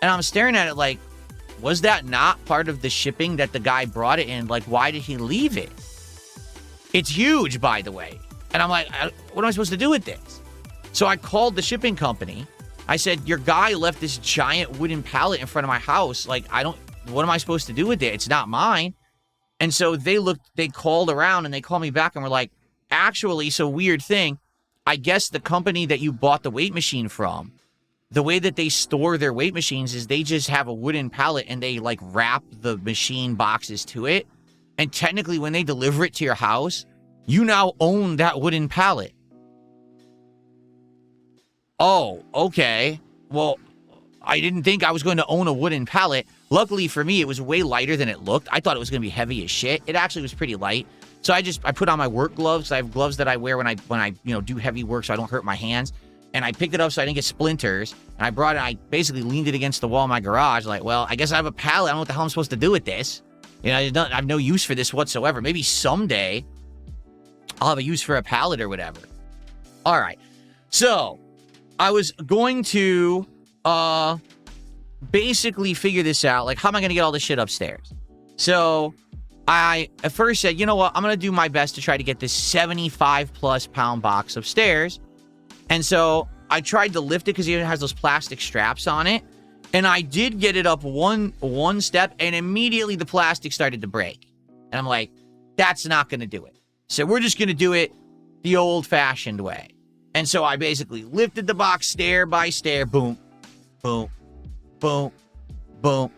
And I'm staring at it like, was that not part of the shipping that the guy brought it in? Like, why did he leave it? It's huge, by the way. And I'm like, what am I supposed to do with this? So I called the shipping company. I said, your guy left this giant wooden pallet in front of my house. Like, what am I supposed to do with it? It's not mine. And so they called around and they called me back and were like, actually, so weird thing. I guess the company that you bought the weight machine from, the way that they store their weight machines is they just have a wooden pallet and they like wrap the machine boxes to it. And technically when they deliver it to your house, you now own that wooden pallet. Oh, okay. Well, I didn't think I was going to own a wooden pallet. Luckily for me, it was way lighter than it looked. I thought it was going to be heavy as shit. It actually was pretty light. So I put on my work gloves. I have gloves that I wear when I do heavy work so I don't hurt my hands. And I picked it up so I didn't get splinters. And I brought it, I basically leaned it against the wall in my garage. Like, well, I guess I have a pallet. I don't know what the hell I'm supposed to do with this. I have no use for this whatsoever. Maybe someday I'll have a use for a pallet or whatever. All right. So I was going to basically figure this out. Like, how am I going to get all this shit upstairs? So I at first said, you know what? I'm going to do my best to try to get this 75+ pound box upstairs. And so I tried to lift it because it has those plastic straps on it. And I did get it up one step, and immediately the plastic started to break. And I'm like, that's not going to do it. So we're just going to do it the old-fashioned way. And so I basically lifted the box stair by stair. Boom, boom, boom, boom.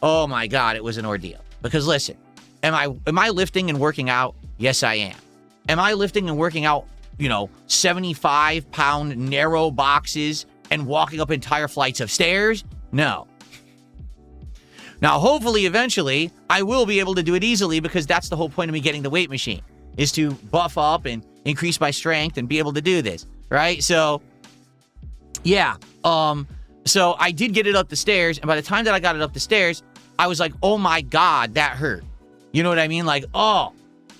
Oh, my God, it was an ordeal. Because listen, am I lifting and working out? Yes, I am. Am I lifting and working out 75-pound narrow boxes and walking up entire flights of stairs? No. Now, hopefully, eventually, I will be able to do it easily because that's the whole point of me getting the weight machine, is to buff up and increase my strength and be able to do this, right? So, yeah. So I did get it up the stairs, and by the time that I got it up the stairs, I was like, oh my God, that hurt. You know what I mean? Like, oh.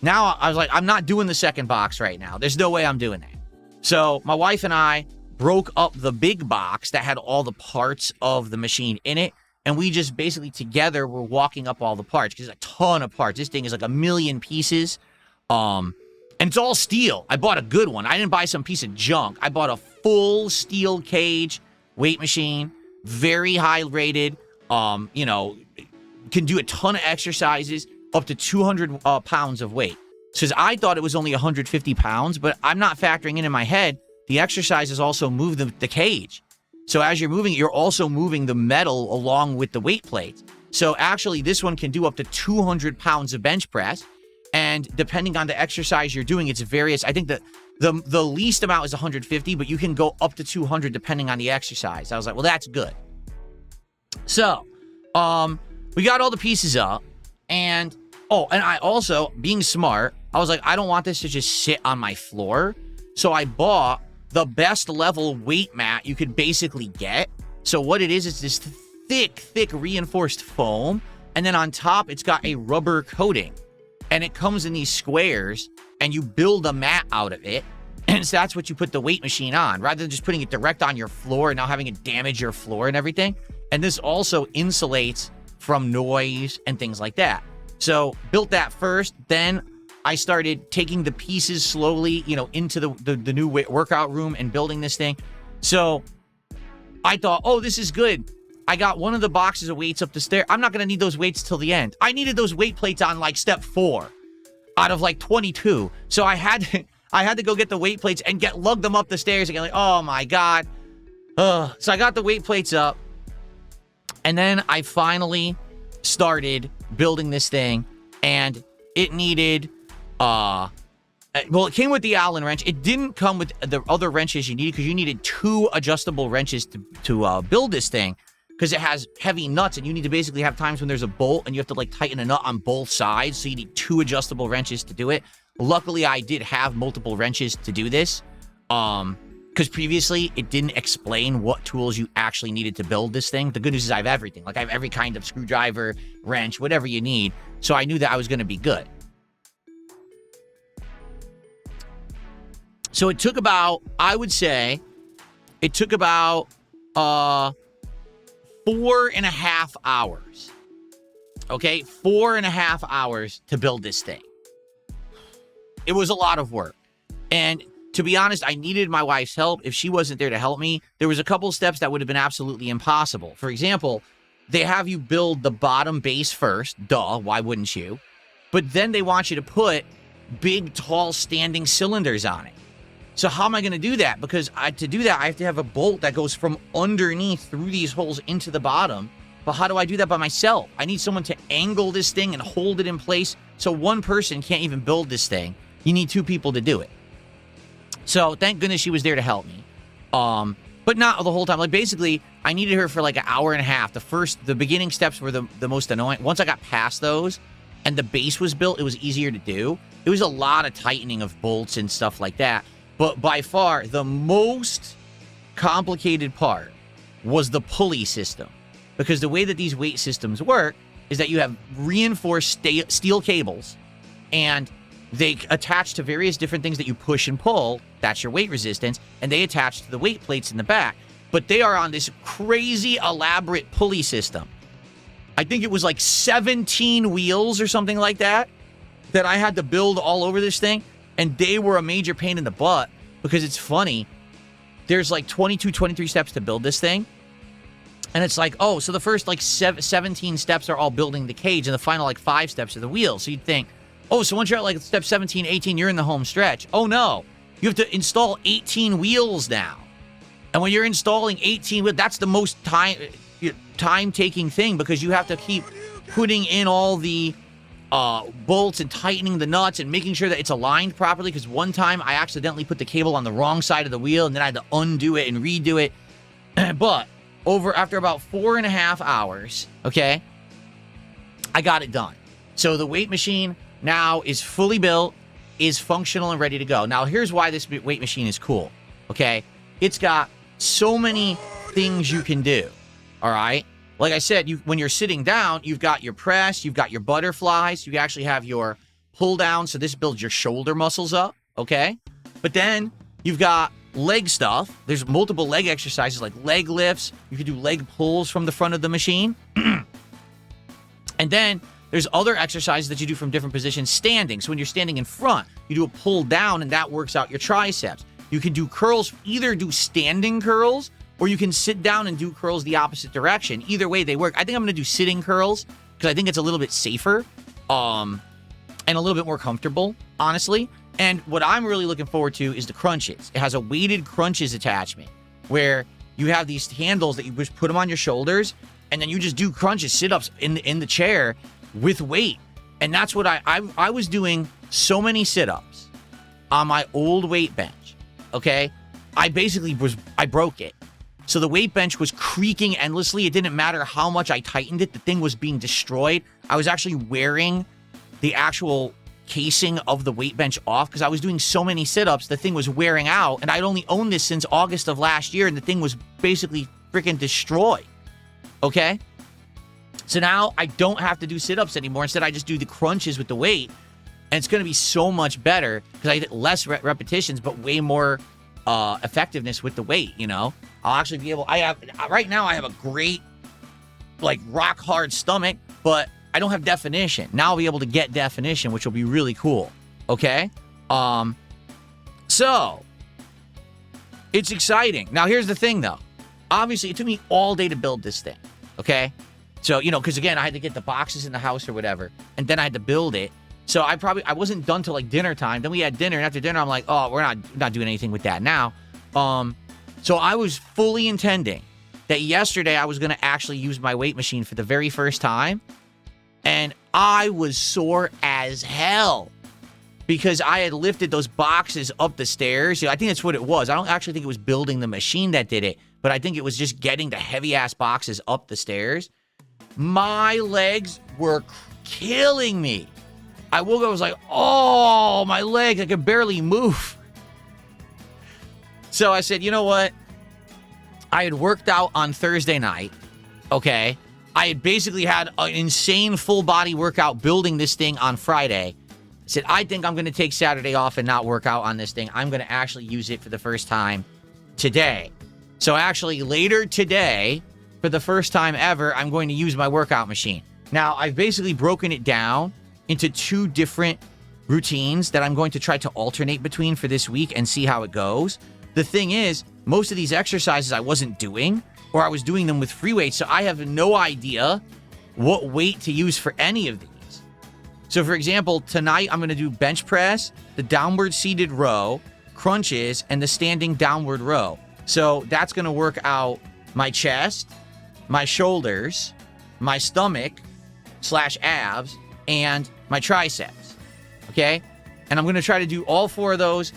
Now I was like, I'm not doing the second box right now. There's no way I'm doing that. So my wife and I broke up the big box that had all the parts of the machine in it and we just basically together were walking up all the parts, because there's a ton of parts. This thing is like 1 million pieces. And it's all steel. I bought a good one. I didn't buy some piece of junk. I bought a full steel cage weight machine, very high rated. You know, can do a ton of exercises, up to 200 pounds of weight. Says I thought it was only 150 pounds, but I'm not factoring in my head the exercises also move the cage. So as you're moving, you're also moving the metal along with the weight plates. So actually, this one can do up to 200 pounds of bench press. And depending on the exercise you're doing, it's various. I think that the least amount is 150, but you can go up to 200 depending on the exercise. I was like, well, that's good. So, we got all the pieces up, and I also, being smart, I was like, I don't want this to just sit on my floor. So I bought the best level weight mat you could basically get. So what it is this thick reinforced foam, and then on top, it's got a rubber coating. And it comes in these squares, and you build a mat out of it. And so that's what you put the weight machine on, rather than just putting it direct on your floor and now having it damage your floor and everything. And this also insulates from noise and things like that. So built that first, then I started taking the pieces slowly, you know, into the new workout room and building this thing. So I thought, oh, this is good. I got one of the boxes of weights up the stair. I'm not going to need those weights till the end. I needed those weight plates on like step 4 out of like 22. So I had to go get the weight plates and lug them up the stairs again. Like, oh my God. So I got the weight plates up, and then I finally started building this thing, and it needed, well, it came with the Allen wrench. It didn't come with the other wrenches you needed, because you needed 2 adjustable wrenches to build this thing, because it has heavy nuts, and you need to basically have times when there's a bolt and you have to like tighten a nut on both sides. So you need 2 adjustable wrenches to do it. Luckily, I did have multiple wrenches to do this, because previously it didn't explain what tools you actually needed to build this thing. The good news is I have everything. Like I have every kind of screwdriver, wrench, whatever you need. So I knew that I was going to be good. So it took about, I would say, it took about 4.5 hours. Okay, 4.5 hours to build this thing. It was a lot of work. And to be honest, I needed my wife's help. If she wasn't there to help me, there was a couple steps that would have been absolutely impossible. For example, they have you build the bottom base first. Duh, why wouldn't you? But then they want you to put big, tall, standing cylinders on it. So how am I going to do that? Because to do that, I have to have a bolt that goes from underneath through these holes into the bottom. But how do I do that by myself? I need someone to angle this thing and hold it in place. So one person can't even build this thing. You need 2 people to do it. So thank goodness she was there to help me. But not the whole time. Like basically, I needed her for like an hour and a half. The beginning steps were the most annoying. Once I got past those and the base was built, it was easier to do. It was a lot of tightening of bolts and stuff like that. But by far, the most complicated part was the pulley system. Because the way that these weight systems work is that you have reinforced steel cables, and they attach to various different things that you push and pull. That's your weight resistance. And they attach to the weight plates in the back. But they are on this crazy elaborate pulley system. I think it was like 17 wheels or something like that I had to build all over this thing. And they were a major pain in the butt, because it's funny. There's like 22, 23 steps to build this thing. And it's like, oh, so the first like 17 steps are all building the cage, and the final like 5 steps are the wheels. So you'd think, oh, so once you're at like step 17, 18, you're in the home stretch. Oh no, you have to install 18 wheels now. And when you're installing 18 wheels, that's the most time-taking thing, because you have to keep putting in all the bolts and tightening the nuts and making sure that it's aligned properly. Because one time I accidentally put the cable on the wrong side of the wheel, and then I had to undo it and redo it. But after about 4.5 hours, okay, I got it done. So the weight machine now is fully built, is functional and ready to go. Now here's why this weight machine is cool. Okay, it's got so many things you can do. All right. Like I said, when you're sitting down, you've got your press, you've got your butterflies, you actually have your pull down. So this builds your shoulder muscles up, okay? But then you've got leg stuff. There's multiple leg exercises like leg lifts. You can do leg pulls from the front of the machine. And then there's other exercises that you do from different positions standing. So when you're standing in front, you do a pull down and that works out your triceps. You can do curls, either do standing curls or you can sit down and do curls the opposite direction. Either way, they work. I think I'm going to do sitting curls because I think it's a little bit safer and a little bit more comfortable, honestly. And what I'm really looking forward to is the crunches. It has a weighted crunches attachment where you have these handles that you just put them on your shoulders and then you just do crunches, sit-ups in the chair with weight. And that's what I was doing so many sit-ups on my old weight bench, okay? I broke it. So the weight bench was creaking endlessly. It didn't matter how much I tightened it. The thing was being destroyed. I was actually wearing the actual casing of the weight bench off because I was doing so many sit-ups. The thing was wearing out, and I'd only owned this since August of last year, and the thing was basically freaking destroyed, okay? So now I don't have to do sit-ups anymore. Instead, I just do the crunches with the weight, and it's going to be so much better because I get less repetitions, but way more effectiveness with the weight, you know? I'll actually be able... right now, I have a great, like, rock-hard stomach, but I don't have definition. Now I'll be able to get definition, which will be really cool, okay? So, it's exciting. Now, here's the thing, though. Obviously, it took me all day to build this thing, okay? So, you know, because, again, I had to get the boxes in the house or whatever, and then I had to build it. So, I wasn't done till, like, dinner time. Then we had dinner, and after dinner, I'm like, oh, we're not doing anything with that now. So, I was fully intending that yesterday I was going to actually use my weight machine for the very first time, and I was sore as hell because I had lifted those boxes up the stairs. You know, I think that's what it was. I don't actually think it was building the machine that did it, but I think it was just getting the heavy-ass boxes up the stairs. My legs were killing me. I woke up, I was like, oh, my legs, I could barely move. So I said, you know what? I had worked out on Thursday night, okay? I had basically had an insane full-body workout building this thing on Friday. I said, I think I'm going to take Saturday off and not work out on this thing. I'm going to actually use it for the first time today. So actually, later today, for the first time ever, I'm going to use my workout machine. Now, I've basically broken it down into 2 different routines that I'm going to try to alternate between for this week and see how it goes. The thing is, most of these exercises I wasn't doing, or I was doing them with free weights, so I have no idea what weight to use for any of these. So, for example, tonight I'm going to do bench press, the downward seated row, crunches, and the standing downward row. So that's going to work out my chest, my shoulders, my stomach / abs, and my triceps, okay? And I'm going to try to do all 4 of those,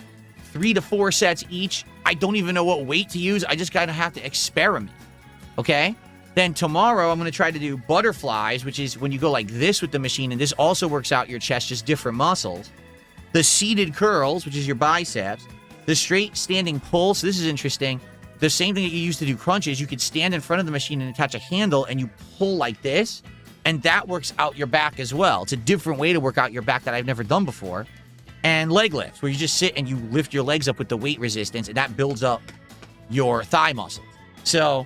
3 to 4 sets each. I don't even know what weight to use. I just kind of have to experiment, okay? Then tomorrow, I'm going to try to do butterflies, which is when you go like this with the machine, and this also works out your chest, just different muscles. The seated curls, which is your biceps. The straight standing pull, so this is interesting. The same thing that you use to do crunches, you could stand in front of the machine and attach a handle, and you pull like this, and that works out your back as well. It's a different way to work out your back that I've never done before. And leg lifts, where you just sit and you lift your legs up with the weight resistance, and that builds up your thigh muscles. So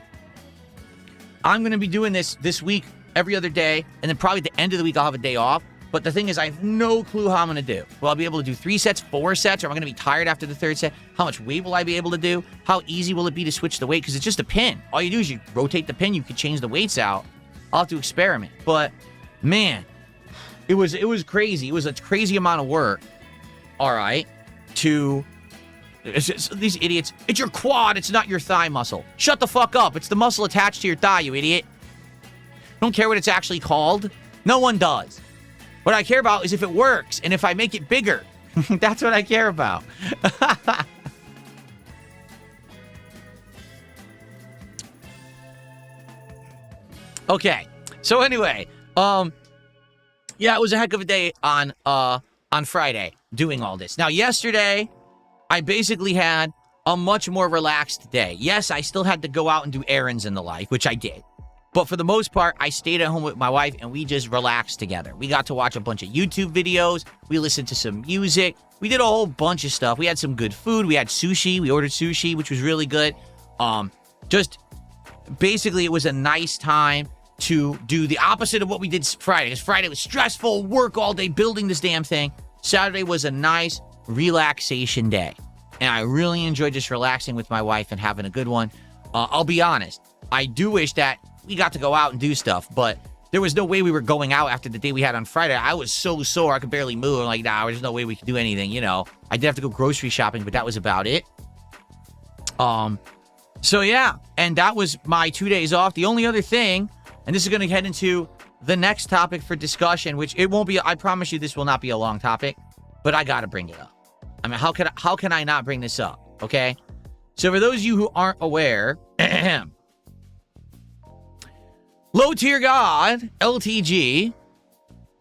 I'm going to be doing this week, every other day, and then probably at the end of the week I'll have a day off. But the thing is, I have no clue how I'm going to do. Will I be able to do 3 sets, 4 sets, or am I going to be tired after the 3rd set? How much weight will I be able to do? How easy will it be to switch the weight? Because it's just a pin. All you do is you rotate the pin. You can change the weights out. I'll have to experiment. But, man, it was crazy. It was a crazy amount of work, all right, to... these idiots. It's your quad. It's not your thigh muscle. Shut the fuck up. It's the muscle attached to your thigh, you idiot. Don't care what it's actually called. No one does. What I care about is if it works and if I make it bigger. That's what I care about. Okay. So anyway, yeah, it was a heck of a day on Friday doing all this. Now, yesterday, I basically had a much more relaxed day. Yes, I still had to go out and do errands and the like, which I did. But for the most part, I stayed at home with my wife and we just relaxed together. We got to watch a bunch of YouTube videos. We listened to some music. We did a whole bunch of stuff. We had some good food. We had sushi. We ordered sushi, which was really good. Just basically, it was a nice time to do the opposite of what we did Friday. Because Friday was stressful, work all day, building this damn thing. Saturday was a nice relaxation day. And I really enjoyed just relaxing with my wife and having a good one. I'll be honest. I do wish that we got to go out and do stuff, but there was no way we were going out after the day we had on Friday. I was so sore, I could barely move. I'm like, nah, there's no way we could do anything, you know. I did have to go grocery shopping, but that was about it. So yeah, and that was my 2 days off. The only other thing, and this is going to head into the next topic for discussion, which it won't be, I promise you this will not be a long topic, but I got to bring it up. I mean, how can I not bring this up, okay? So for those of you who aren't aware, Low Tier God, LTG,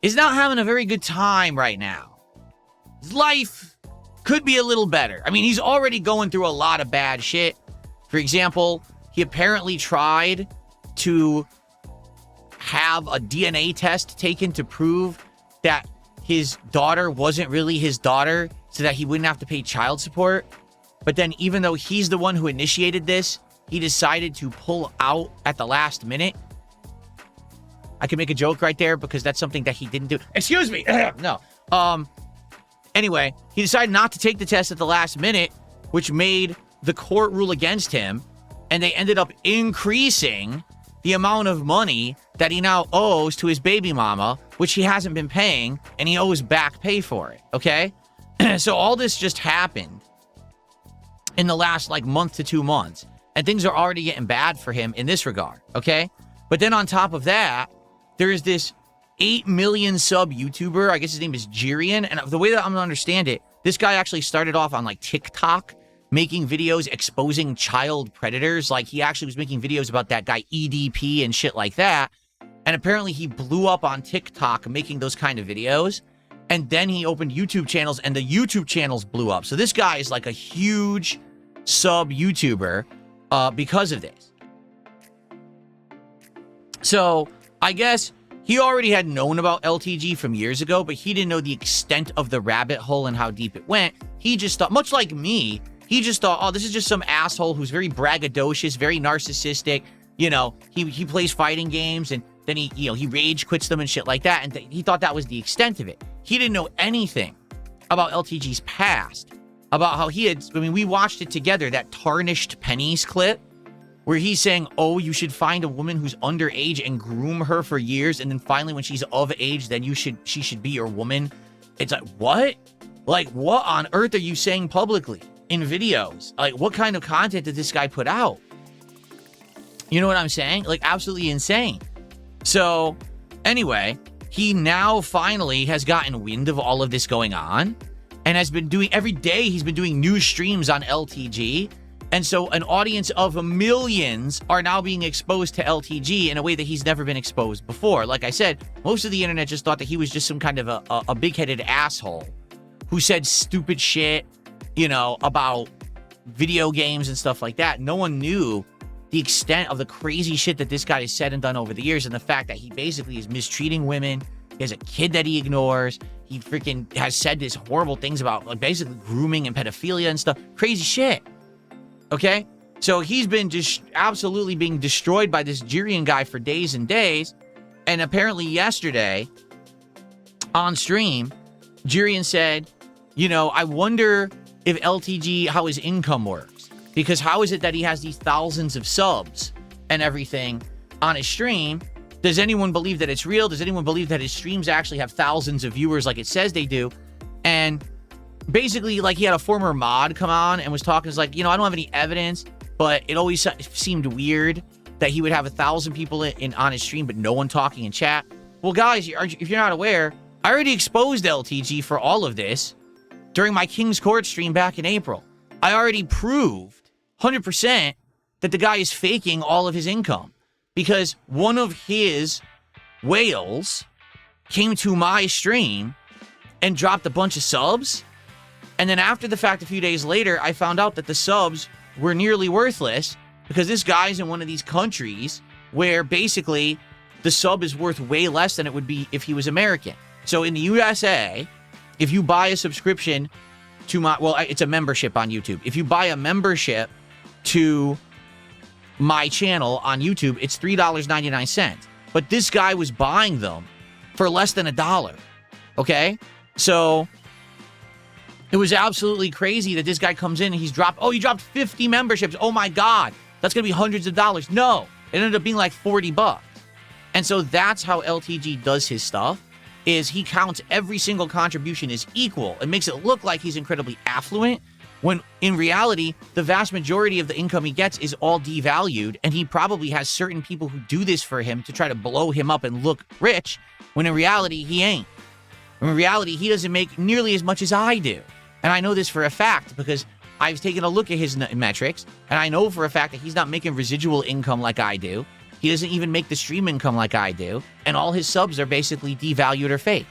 is not having a very good time right now. His life could be a little better. I mean, he's already going through a lot of bad shit. For example, he apparently tried to have a DNA test taken to prove that his daughter wasn't really his daughter so that he wouldn't have to pay child support. But then even though he's the one who initiated this, he decided to pull out at the last minute. I could make a joke right there because that's something that he didn't do. Excuse me. No. Anyway, he decided not to take the test at the last minute, which made the court rule against him, and they ended up increasing the amount of money that he now owes to his baby mama, which he hasn't been paying, and he owes back pay for it, okay? So all this just happened in the last, month to 2 months, and things are already getting bad for him in this regard, okay? But then on top of that, there is this 8 million sub YouTuber, I guess his name is Jirian, and the way that I'm gonna understand it, this guy actually started off on, TikTok, making videos exposing child predators. He actually was making videos about that guy EDP and shit like that. And apparently he blew up on TikTok making those kind of videos. And then he opened YouTube channels and the YouTube channels blew up. So this guy is a huge sub YouTuber because of this. So I guess he already had known about LTG from years ago, but he didn't know the extent of the rabbit hole and how deep it went. He just thought, much like me, he just thought, oh, this is just some asshole who's very braggadocious, very narcissistic. You know, he plays fighting games and then he rage quits them and shit like that. And he thought that was the extent of it. He didn't know anything about LTG's past, about how we watched it together, that Tarnished Pennies clip where he's saying, oh, you should find a woman who's underage and groom her for years. And then finally, when she's of age, then she should be your woman. It's what? What on earth are you saying publicly? In videos, what kind of content did this guy put out? You know what I'm saying? Absolutely insane. So anyway, he now finally has gotten wind of all of this going on and has been doing, every day he's been doing new streams on LTG. And so an audience of millions are now being exposed to LTG in a way that he's never been exposed before. Like I said, most of the internet just thought that he was just some kind of a big-headed asshole who said stupid shit, about video games and stuff like that. No one knew the extent of the crazy shit that this guy has said and done over the years, and the fact that he basically is mistreating women. He has a kid that he ignores. He freaking has said these horrible things about basically grooming and pedophilia and stuff. Crazy shit. Okay? So he's been just absolutely being destroyed by this Jirian guy for days and days. And apparently yesterday on stream, Jirian said, I wonder if LTG, how his income works. Because how is it that he has these thousands of subs and everything on his stream? Does anyone believe that it's real? Does anyone believe that his streams actually have thousands of viewers like it says they do? And basically, he had a former mod come on and was talking, I don't have any evidence, but it always seemed weird that he would have 1,000 people on his stream, but no one talking in chat. Well, guys, if you're not aware, I already exposed LTG for all of this during my King's Court stream back in April. I already proved 100% that the guy is faking all of his income because one of his whales came to my stream and dropped a bunch of subs. And then after the fact, a few days later, I found out that the subs were nearly worthless because this guy's in one of these countries where basically the sub is worth way less than it would be if he was American. So in the USA, if you buy a subscription to my, well, it's a membership on YouTube. If you buy a membership to my channel on YouTube, it's $3.99. But this guy was buying them for less than $1. Okay? So it was absolutely crazy that this guy comes in and he dropped 50 memberships. Oh my God. That's going to be hundreds of dollars. No, it ended up being like $40. And so that's how LTG does his stuff, is he counts every single contribution as equal and makes it look like he's incredibly affluent, when in reality, the vast majority of the income he gets is all devalued, and he probably has certain people who do this for him to try to blow him up and look rich, when in reality, he ain't. In reality, he doesn't make nearly as much as I do. And I know this for a fact because I've taken a look at his metrics, and I know for a fact that he's not making residual income like I do. He doesn't even make the stream income like I do, and all his subs are basically devalued or fake.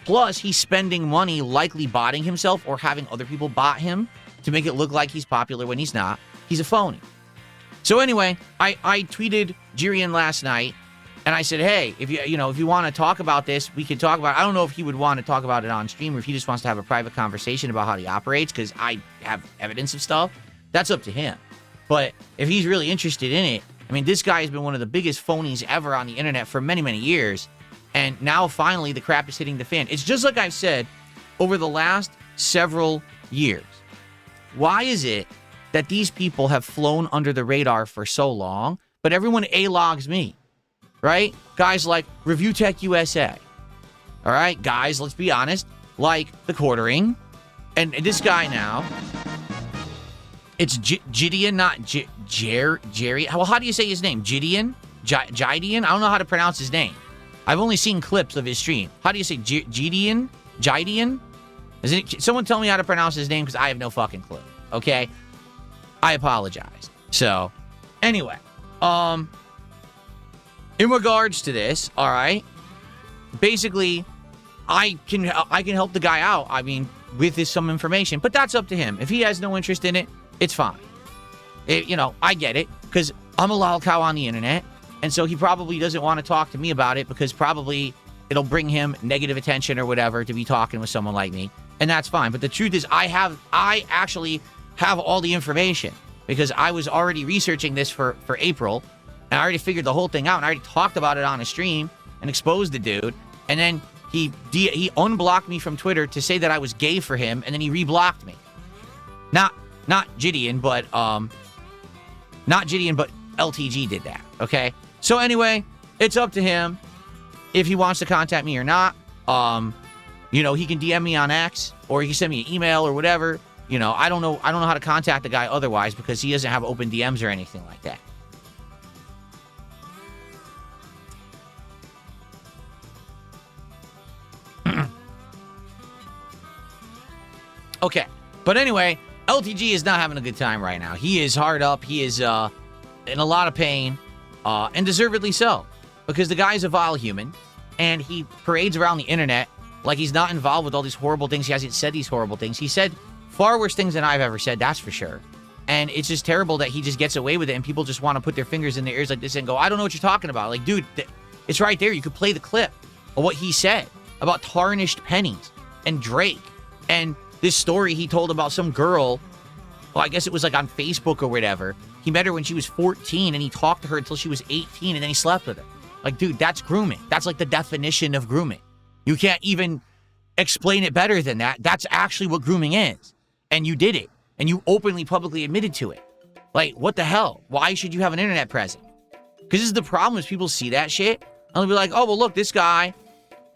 Plus, he's spending money likely botting himself or having other people bot him to make it look like he's popular when he's not. He's a phony. So anyway, I tweeted Jirian last night, and I said, hey, if you want to talk about this, we can talk about it. I don't know if he would want to talk about it on stream or if he just wants to have a private conversation about how he operates, because I have evidence of stuff. That's up to him. But if he's really interested in it, I mean, this guy has been one of the biggest phonies ever on the internet for many, many years. And now, finally, the crap is hitting the fan. It's just like I've said over the last several years. Why is it that these people have flown under the radar for so long, but everyone A-logs me, right? Guys like Review Tech USA. All right, guys, let's be honest, like The Quartering. And this guy now, it's Gideon, not Jerry. Well, how do you say his name? Gideon? Gideon? I don't know how to pronounce his name. I've only seen clips of his stream. How do you say Gideon? Gideon? Someone tell me how to pronounce his name, because I have no fucking clue. Okay? I apologize. So, anyway. In regards to this, all right, basically, I can help the guy out, I mean, with some information, but that's up to him. If he has no interest in it, it's fine. I get it, because I'm a lol cow on the internet, and so he probably doesn't want to talk to me about it, because probably it'll bring him negative attention or whatever to be talking with someone like me, and that's fine. But the truth is, I actually have all the information, because I was already researching this for April, and I already figured the whole thing out, and I already talked about it on a stream and exposed the dude, and then he unblocked me from Twitter to say that I was gay for him, and then he reblocked me. Not Gideon, but LTG did that, okay? So anyway, it's up to him if he wants to contact me or not. He can DM me on X, or he can send me an email or whatever. I don't know how to contact the guy otherwise, because he doesn't have open DMs or anything like that. Okay, but anyway, LTG is not having a good time right now. He is hard up. He is in a lot of pain, and deservedly so, because the guy is a vile human, and he parades around the internet like he's not involved with all these horrible things. He hasn't said these horrible things. He said far worse things than I've ever said, that's for sure. And it's just terrible that he just gets away with it, and people just want to put their fingers in their ears like this and go, I don't know what you're talking about. Like, dude, it's right there. You could play the clip of what he said about tarnished pennies and Drake, and this story he told about some girl. Well, I guess it was like on Facebook or whatever. He met her when she was 14, and he talked to her until she was 18, and then he slept with her. Like, dude, that's grooming. That's like the definition of grooming. You can't even explain it better than that. That's actually what grooming is. And you did it. And you openly, publicly admitted to it. Like, what the hell? Why should you have an internet presence? Because this is the problem, is people see that shit, and they'll be like, oh, well, look, this guy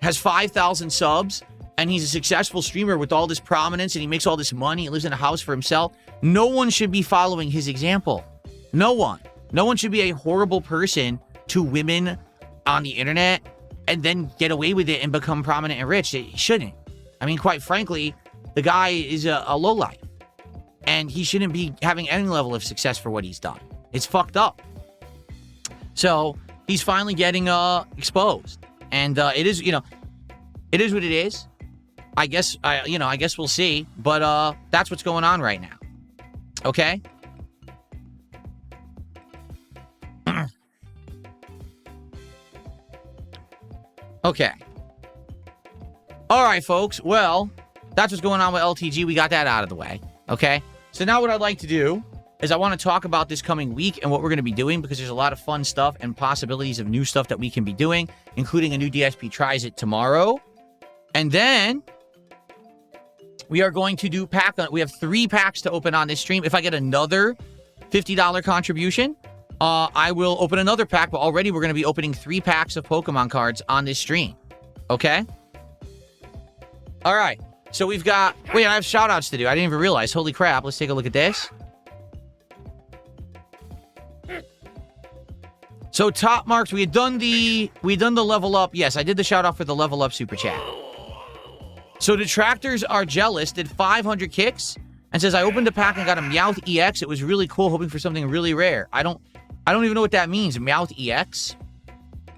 has 5,000 subs, and he's a successful streamer with all this prominence, and he makes all this money, he lives in a house for himself. No one should be following his example. No one. No one should be a horrible person to women on the internet and then get away with it and become prominent and rich. It shouldn't. I mean, quite frankly, the guy is a lowlife, and he shouldn't be having any level of success for what he's done. It's fucked up. So he's finally getting exposed, and it is what it is. I guess we'll see, but that's what's going on right now. Okay? Okay. All right, folks. Well, That's what's going on with LTG. We got that out of the way. Okay? So now what I'd like to do is I want to talk about this coming week and what we're going to be doing, because there's a lot of fun stuff and possibilities of new stuff that we can be doing, including a new DSP Tries It tomorrow. And then we are going to do pack. We have 3 packs to open on this stream. If I get another $50 contribution, I will open another pack. But already we're going to be opening 3 packs of Pokemon cards on this stream. Okay? All right. So we've got... Wait, I have shout-outs to do. I didn't even realize. Holy crap. Let's take a look at this. So top marks, we done the level up. Yes, I did the shout out for the level up super chat. So Detractors Are Jealous did 500 kicks and says, I opened a pack and got a Meowth EX. It was really cool, hoping for something really rare. I don't even know what that means, Meowth EX.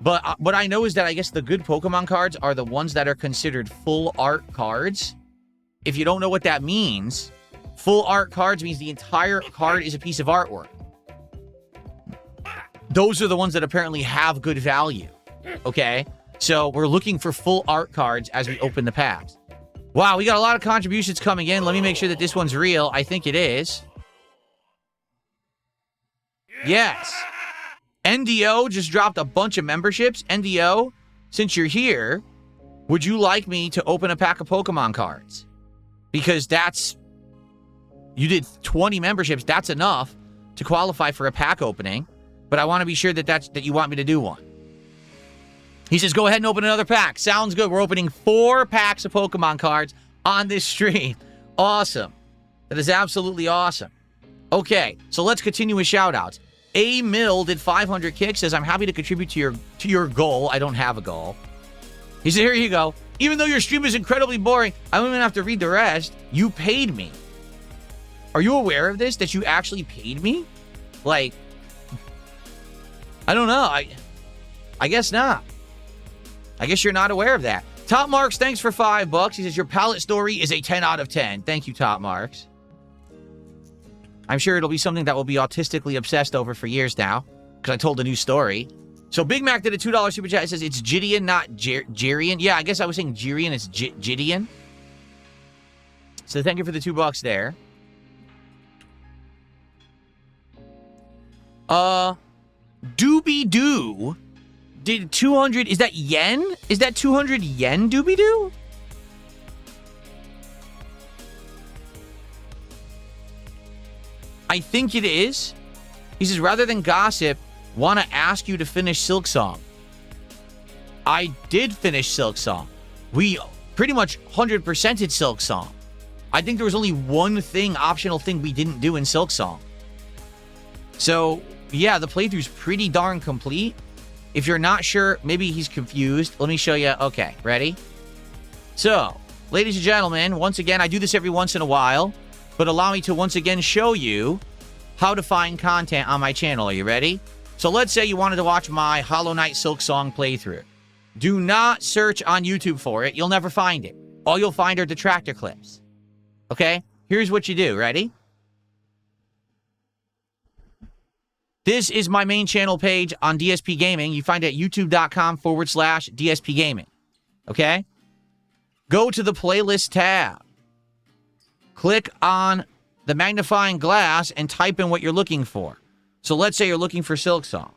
But what I know is that I guess the good Pokemon cards are the ones that are considered full art cards. If you don't know what that means, full art cards means the entire card is a piece of artwork. Those are the ones that apparently have good value, okay? So we're looking for full art cards as we open the packs. Wow, we got a lot of contributions coming in. Let me make sure that this one's real. I think it is. Yes. NDO just dropped a bunch of memberships. NDO, since you're here, would you like me to open a pack of Pokemon cards? Because that's... You did 20 memberships. That's enough to qualify for a pack opening. But I want to be sure that you want me to do one. He says, go ahead and open another pack. Sounds good. We're opening 4 packs of Pokemon cards on this stream. Awesome. That is absolutely awesome. Okay, so let's continue with shout-outs. A Mill did 500 kicks. Says, I'm happy to contribute to your goal. I don't have a goal. He said, here you go. Even though your stream is incredibly boring, I don't even have to read the rest. You paid me. Are you aware of this? That you actually paid me? Like... I don't know. I guess not. I guess you're not aware of that. Top Marks, thanks for $5. He says, your palette story is a 10 out of 10. Thank you, Top Marks. I'm sure it'll be something that we'll be autistically obsessed over for years now, because I told a new story. So Big Mac did a $2 super chat. It says, it's Gideon, not Jirian. Yeah, I guess I was saying Jirian. It's Gideon. So thank you for the $2 there. Doobie Doo did 200. Is that yen? Is that 200 yen, Doobie Doo? I think it is. He says, rather than gossip, want to ask you to finish Silk Song. I did finish Silk Song. We pretty much 100%ed Silk Song. I think there was only one optional thing we didn't do in Silk Song. So... yeah, the playthrough's pretty darn complete. If you're not sure, maybe he's confused. Let me show you. Okay, ready? So, ladies and gentlemen, once again, I do this every once in a while, but allow me to once again show you how to find content on my channel. Are you ready? So let's say you wanted to watch my Hollow Knight Silk Song playthrough. Do not search on YouTube for it. You'll never find it. All you'll find are detractor clips. Okay? Here's what you do. Ready? This is my main channel page on DSPGaming. You find it at youtube.com/DSPGaming. Okay? Go to the playlist tab. Click on the magnifying glass and type in what you're looking for. So let's say you're looking for Silk Song.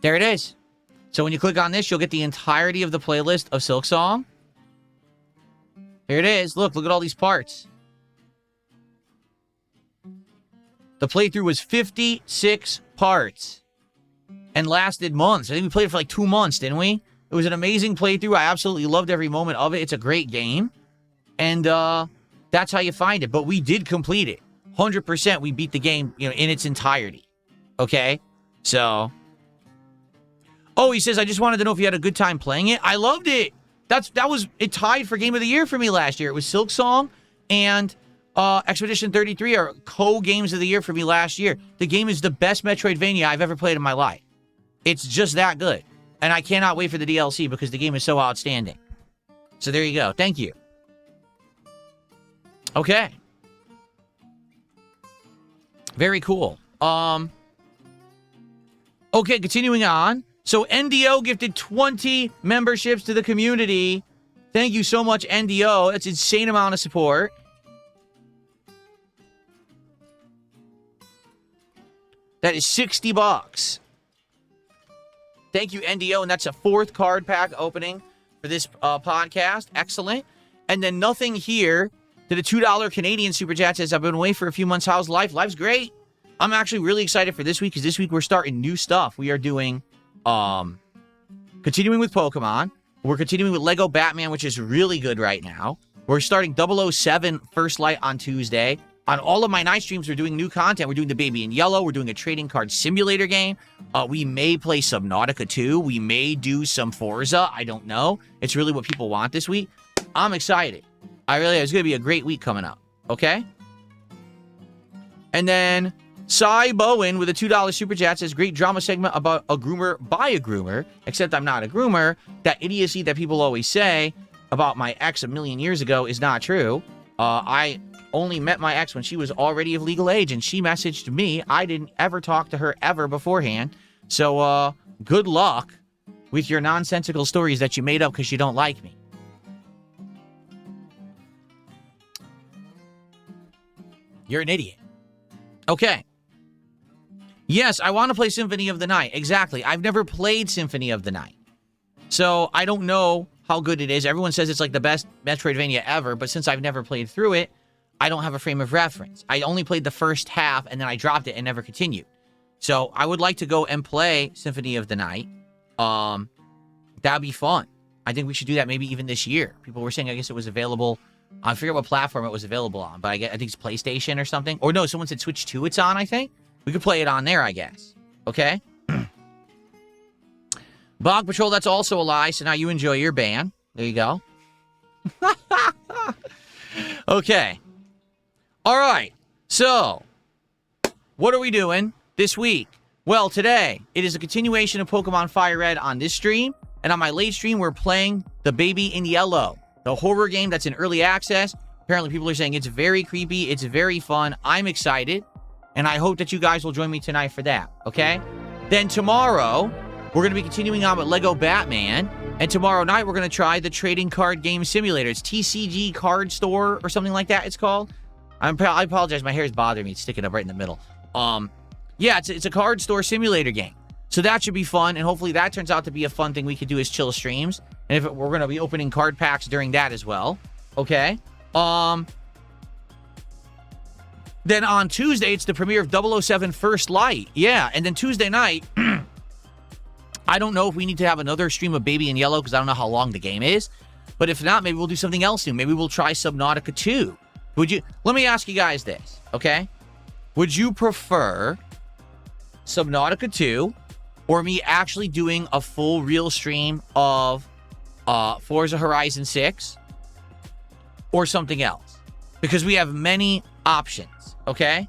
There it is. So when you click on this, you'll get the entirety of the playlist of Silk Song. Here it is. Look at all these parts. The playthrough was 56 parts and lasted months. I think we played it for like 2 months, didn't we? It was an amazing playthrough. I absolutely loved every moment of it. It's a great game. And that's how you find it. But we did complete it. 100% we beat the game, in its entirety. Okay? So. Oh, he says, I just wanted to know if you had a good time playing it. I loved it. It tied for Game of the Year for me last year. It was Silk Song and Expedition 33 are co-games of the year for me last year. The game is the best Metroidvania I've ever played in my life. It's just that good. And I cannot wait for the DLC because the game is so outstanding. So there you go. Thank you. Okay. Very cool. Okay, continuing on. So NDO gifted 20 memberships to the community. Thank you so much, NDO. That's an insane amount of support. That is $60. Thank you, NDO. And that's a 4th card pack opening for this podcast. Excellent. And then nothing here to the $2 Canadian Super Chat says, I've been away for a few months. How's life? Life's great. I'm actually really excited for this week because this week we're starting new stuff. We are doing, continuing with Pokemon. We're continuing with Lego Batman, which is really good right now. We're starting 007 First Light on Tuesday. On all of my night streams, we're doing new content. We're doing the Baby in Yellow. We're doing a trading card simulator game. We may play Subnautica 2. We may do some Forza. I don't know. It's really what people want this week. I'm excited. It's going to be a great week coming up. Okay? And then Cy Bowen with a $2 super chat says, great drama segment about a groomer by a groomer, except I'm not a groomer. That idiocy that people always say about my ex a million years ago is not true. I only met my ex when she was already of legal age, and she messaged me. I didn't ever talk to her ever beforehand. So, good luck with your nonsensical stories that you made up because you don't like me. You're an idiot. Okay. Yes, I want to play Symphony of the Night. Exactly. I've never played Symphony of the Night. So I don't know how good it is. Everyone says it's like the best Metroidvania ever, but since I've never played through it, I don't have a frame of reference. I only played the first half, and then I dropped it and never continued. So I would like to go and play Symphony of the Night. That'd be fun. I think we should do that maybe even this year. People were saying, I guess it was available. I forget what platform it was available on, but I think it's PlayStation or something. Or no, someone said Switch 2 it's on, I think. We could play it on there, I guess. Okay? Bog Patrol, that's also a lie, so now you enjoy your ban. There you go. Okay. All right. So, what are we doing this week? Well, today, it is a continuation of Pokemon Fire Red on this stream. And on my late stream, we're playing The Baby in Yellow, the horror game that's in early access. Apparently, people are saying it's very creepy. It's very fun. I'm excited. And I hope that you guys will join me tonight for that, okay? Then tomorrow, we're going to be continuing on with Lego Batman. And tomorrow night, we're going to try the Trading Card Game Simulator. It's TCG Card Store or something like that it's called. I apologize. My hair is bothering me. It's sticking up right in the middle. Yeah, it's a card store simulator game. So that should be fun. And hopefully that turns out to be a fun thing we could do as chill streams. And we're going to be opening card packs during that as well. Okay. Then on Tuesday, it's the premiere of 007 First Light. Yeah, and then Tuesday night, I don't know if we need to have another stream of Baby in Yellow because I don't know how long the game is. But if not, maybe we'll do something else new. Maybe we'll try Subnautica 2. Let me ask you guys this, okay? Would you prefer Subnautica 2 or me actually doing a full real stream of Forza Horizon 6 or something else? Because we have many options. Okay?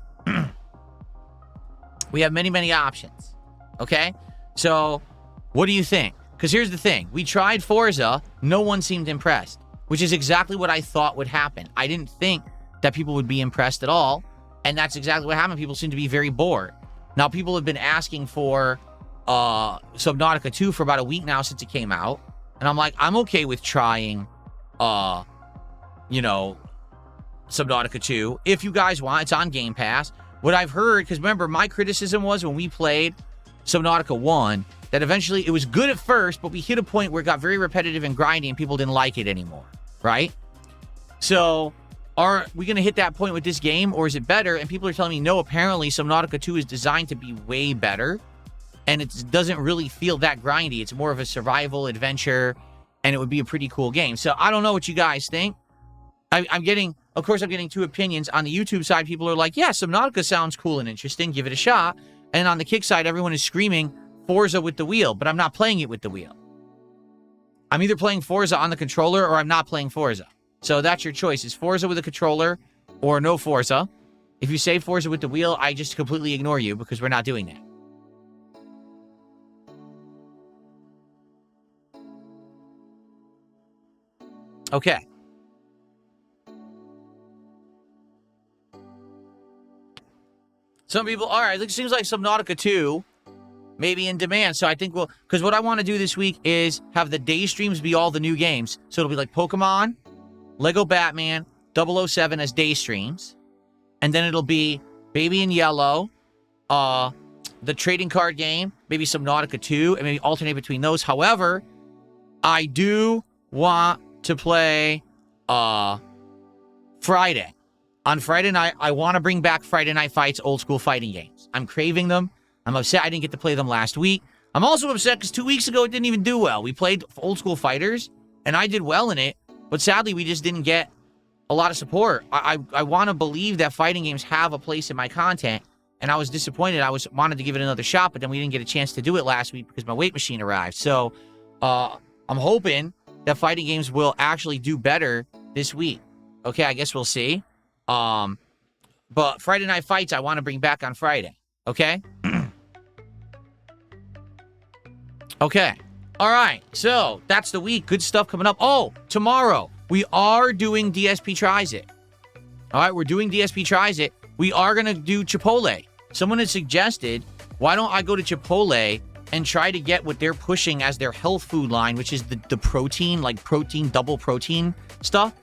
We have many, many options. Okay? So, what do you think? Because here's the thing. We tried Forza. No one seemed impressed. Which is exactly what I thought would happen. I didn't think that people would be impressed at all. And that's exactly what happened. People seem to be very bored. Now, people have been asking for Subnautica 2 for about a week now since it came out. And I'm like, I'm okay with trying, Subnautica 2. If you guys want, it's on Game Pass. What I've heard, because remember, my criticism was when we played Subnautica 1, that eventually it was good at first, but we hit a point where it got very repetitive and grindy and people didn't like it anymore, right? So, are we going to hit that point with this game, or is it better? And people are telling me, no, apparently Subnautica 2 is designed to be way better, and it doesn't really feel that grindy. It's more of a survival adventure, and it would be a pretty cool game. So, I don't know what you guys think. I'm getting two opinions. On the YouTube side, people are like, yeah, Subnautica sounds cool and interesting. Give it a shot. And on the Kick side, everyone is screaming Forza with the wheel, but I'm not playing it with the wheel. I'm either playing Forza on the controller or I'm not playing Forza. So that's your choice. Is Forza with a controller or no Forza? If you say Forza with the wheel, I just completely ignore you because we're not doing that. Okay. Some people, all right, it seems like Subnautica 2 maybe in demand. So I think because what I want to do this week is have the day streams be all the new games. So it'll be like Pokemon, Lego Batman, 007 as day streams. And then it'll be Baby in Yellow, the trading card game, maybe some Nautica 2, and maybe alternate between those. However, I do want to play Friday. On Friday night, I want to bring back Friday Night Fights old school fighting games. I'm craving them. I'm upset I didn't get to play them last week. I'm also upset because 2 weeks ago it didn't even do well. We played old school fighters, and I did well in it, but sadly we just didn't get a lot of support. I want to believe that fighting games have a place in my content, and I was disappointed. I wanted to give it another shot, but then we didn't get a chance to do it last week because my weight machine arrived. So I'm hoping that fighting games will actually do better this week. Okay, I guess we'll see. But Friday Night Fights I want to bring back on Friday. Okay? Okay. All right. So that's the week. Good stuff coming up. Oh, tomorrow we are doing DSP Tries It. All right. We're doing DSP Tries It. We are going to do Chipotle. Someone had suggested, why don't I go to Chipotle and try to get what they're pushing as their health food line, which is the protein, like protein, double protein stuff.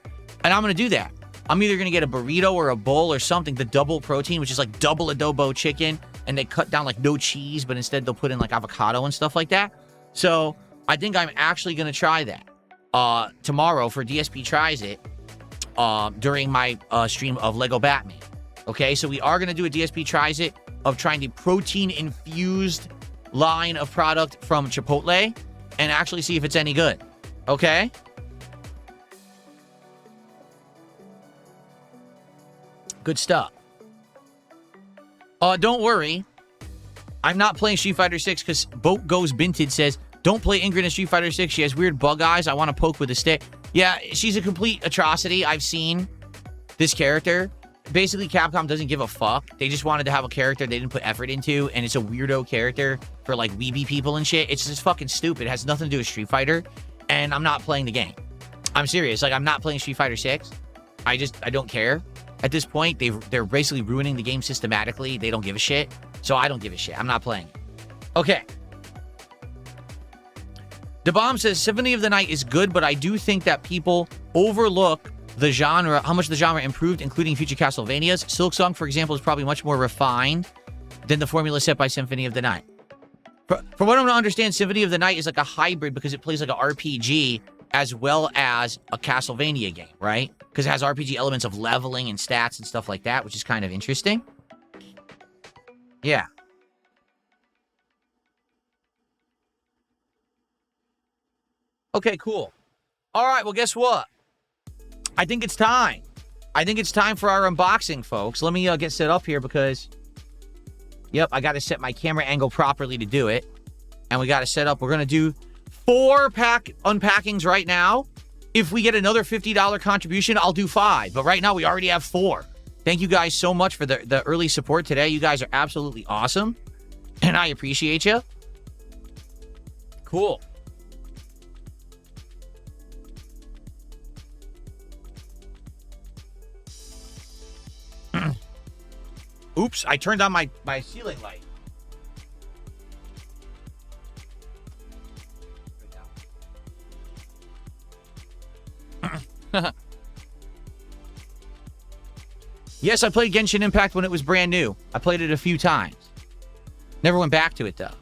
And I'm going to do that. I'm either going to get a burrito or a bowl or something, the double protein, which is like double adobo chicken. And they cut down like no cheese, but instead they'll put in like avocado and stuff like that. So I think I'm actually going to try that tomorrow for DSP Tries It during my stream of Lego Batman. Okay, so we are going to do a DSP Tries It of trying the protein-infused line of product from Chipotle and actually see if it's any good. Okay? Good stuff. Don't worry. I'm not playing Street Fighter 6 because Boat Goes Binted says, don't play Ingrid in Street Fighter 6. She has weird bug eyes. I want to poke with a stick. Yeah, she's a complete atrocity. I've seen this character. Basically, Capcom doesn't give a fuck. They just wanted to have a character they didn't put effort into, and it's a weirdo character for, like, weeby people and shit. It's just fucking stupid. It has nothing to do with Street Fighter, and I'm not playing the game. I'm serious. Like, I'm not playing Street Fighter 6. I don't care. At this point, they're basically ruining the game systematically. They don't give a shit. So I don't give a shit. I'm not playing it. Okay. The Bomb says, Symphony of the Night is good, but I do think that people overlook the genre, how much the genre improved, including future Castlevanias. Silksong, for example, is probably much more refined than the formula set by Symphony of the Night. From what I'm to understand, Symphony of the Night is like a hybrid because it plays like an RPG as well as a Castlevania game, right? Because it has RPG elements of leveling and stats and stuff like that, which is kind of interesting. Yeah. Okay, cool. All right, well, guess what? I think it's time. I think it's time for our unboxing, folks. Let me get set up here because, yep, I got to set my camera angle properly to do it. And we got to set up. We're going to do 4 unpackings right now. If we get another $50 contribution, I'll do 5. But right now, we already have 4. Thank you guys so much for the early support today. You guys are absolutely awesome. And I appreciate you. Cool. Oops, I turned on my ceiling light. Yes, I played Genshin Impact when it was brand new. I played it a few times. Never went back to it, though.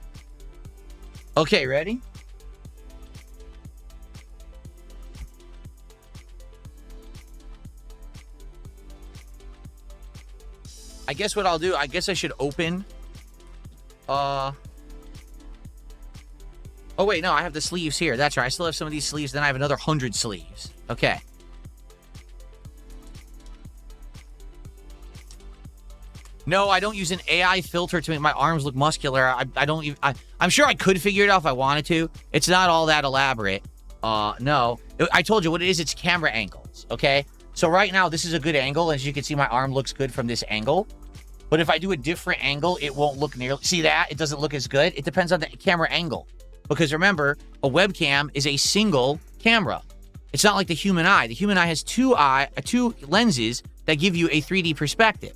Okay, ready? I guess what I'll do, I guess I should open... Oh, wait, no, I have the sleeves here. That's right, I still have some of these sleeves, then I have another 100 sleeves. Okay. No, I don't use an AI filter to make my arms look muscular. I'm sure I could figure it out if I wanted to. It's not all that elaborate. No. I told you what it is. It's camera angles, okay? So right now, this is a good angle. As you can see, my arm looks good from this angle. But if I do a different angle, it won't look nearly... See that? It doesn't look as good. It depends on the camera angle. Because remember, a webcam is a single camera. It's not like the human eye. The human eye has two lenses that give you a 3D perspective.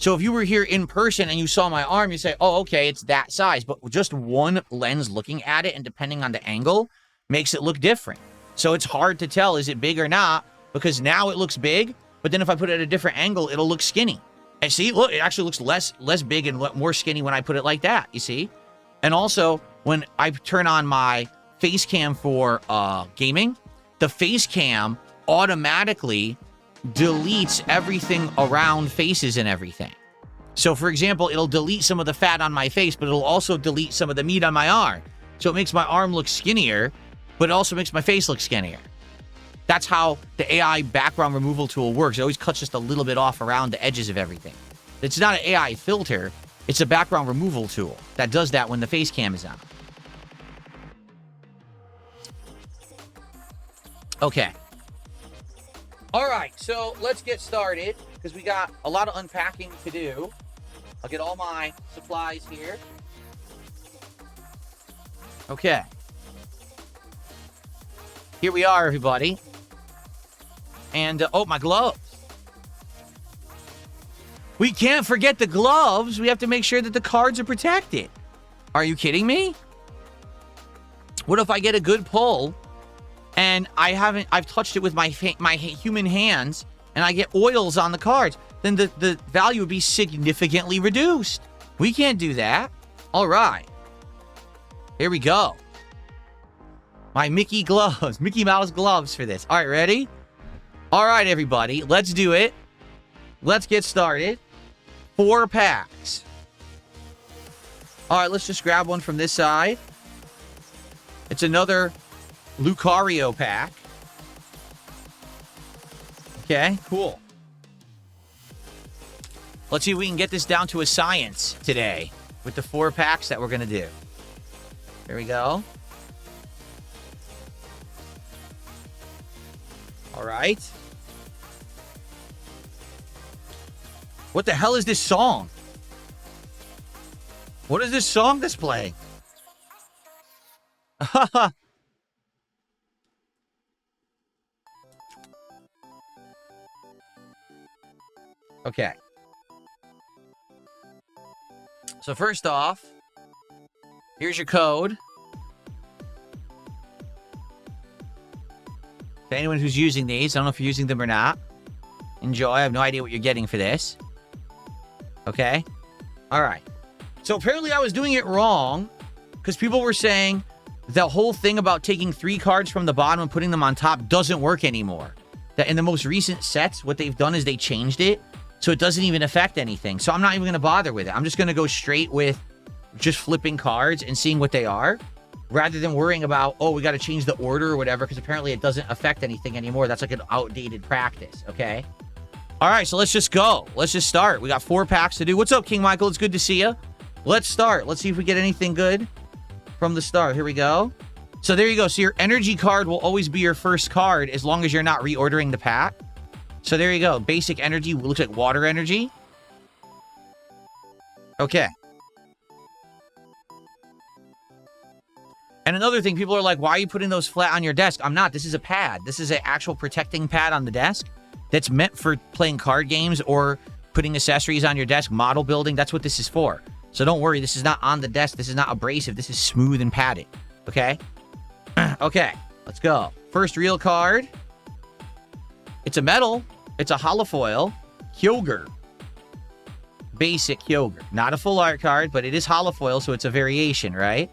So if you were here in person and you saw my arm, you say, oh, okay, it's that size. But just one lens looking at it and depending on the angle makes it look different. So it's hard to tell, is it big or not? Because now it looks big, but then if I put it at a different angle, it'll look skinny. And see, look, it actually looks less big and more skinny when I put it like that, you see? And also, when I turn on my face cam for gaming, the face cam automatically deletes everything around faces and everything. So for example, it'll delete some of the fat on my face, but it'll also delete some of the meat on my arm. So it makes my arm look skinnier, but it also makes my face look skinnier. That's how the AI background removal tool works. It always cuts just a little bit off around the edges of everything. It's not an AI filter, it's a background removal tool that does that when the face cam is on. Okay. All right, so let's get started because we got a lot of unpacking to do. I'll get all my supplies here. Okay. Here we are, everybody. And, oh, my gloves. We can't forget the gloves. We have to make sure that the cards are protected. Are you kidding me? What if I get a good pull and I've touched it with my human hands and I get oils on the cards? Then the value would be significantly reduced. We can't do that. All right. Here we go. My Mickey gloves, Mickey Mouse gloves for this. All right, ready? All right, everybody, let's do it. Let's get started. 4 packs. All right, let's just grab one from this side. It's another Lucario pack. Okay, cool. Let's see if we can get this down to a science today with the 4 packs that we're going to do. Here we go. All right. What the hell is this song? What is this song that's playing? Okay. So first off, here's your code. To anyone who's using these, I don't know if you're using them or not. Enjoy. I have no idea what you're getting for this. Okay. All right. So apparently I was doing it wrong because people were saying the whole thing about taking 3 cards from the bottom and putting them on top doesn't work anymore. That in the most recent sets, what they've done is they changed it so it doesn't even affect anything. So I'm not even going to bother with it. I'm just going to go straight with just flipping cards and seeing what they are rather than worrying about, oh, we got to change the order or whatever because apparently it doesn't affect anything anymore. That's like an outdated practice. Okay. All right, so let's just go. Let's just start. We got 4 packs to do. What's up, King Michael? It's good to see you. Let's start. Let's see if we get anything good from the start. Here we go. So there you go. So your energy card will always be your first card as long as you're not reordering the pack. So there you go. Basic energy looks like water energy. Okay. And another thing, people are like, why are you putting those flat on your desk? I'm not. This is a pad. This is an actual protecting pad on the desk that's meant for playing card games or putting accessories on your desk, model building. That's what this is for. So don't worry. This is not on the desk. This is not abrasive. This is smooth and padded. Okay? Okay. Let's go. First real card. It's a metal. It's a holofoil. Kyogre. Basic Kyogre. Not a full art card, but it is holofoil, so it's a variation, right?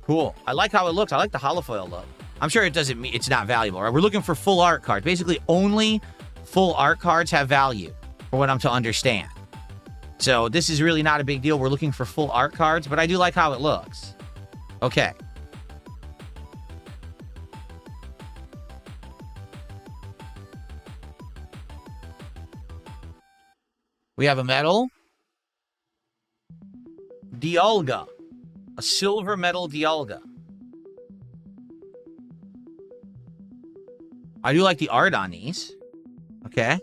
Cool. I like how it looks. I like the holofoil look. I'm sure it doesn't mean it's not valuable. Right? We're looking for full art cards. Basically, only full art cards have value, for what I'm to understand. So this is really not a big deal. We're looking for full art cards, but I do like how it looks. Okay. We have a metal. Dialga. A silver metal Dialga. I do like the art on these. Okay.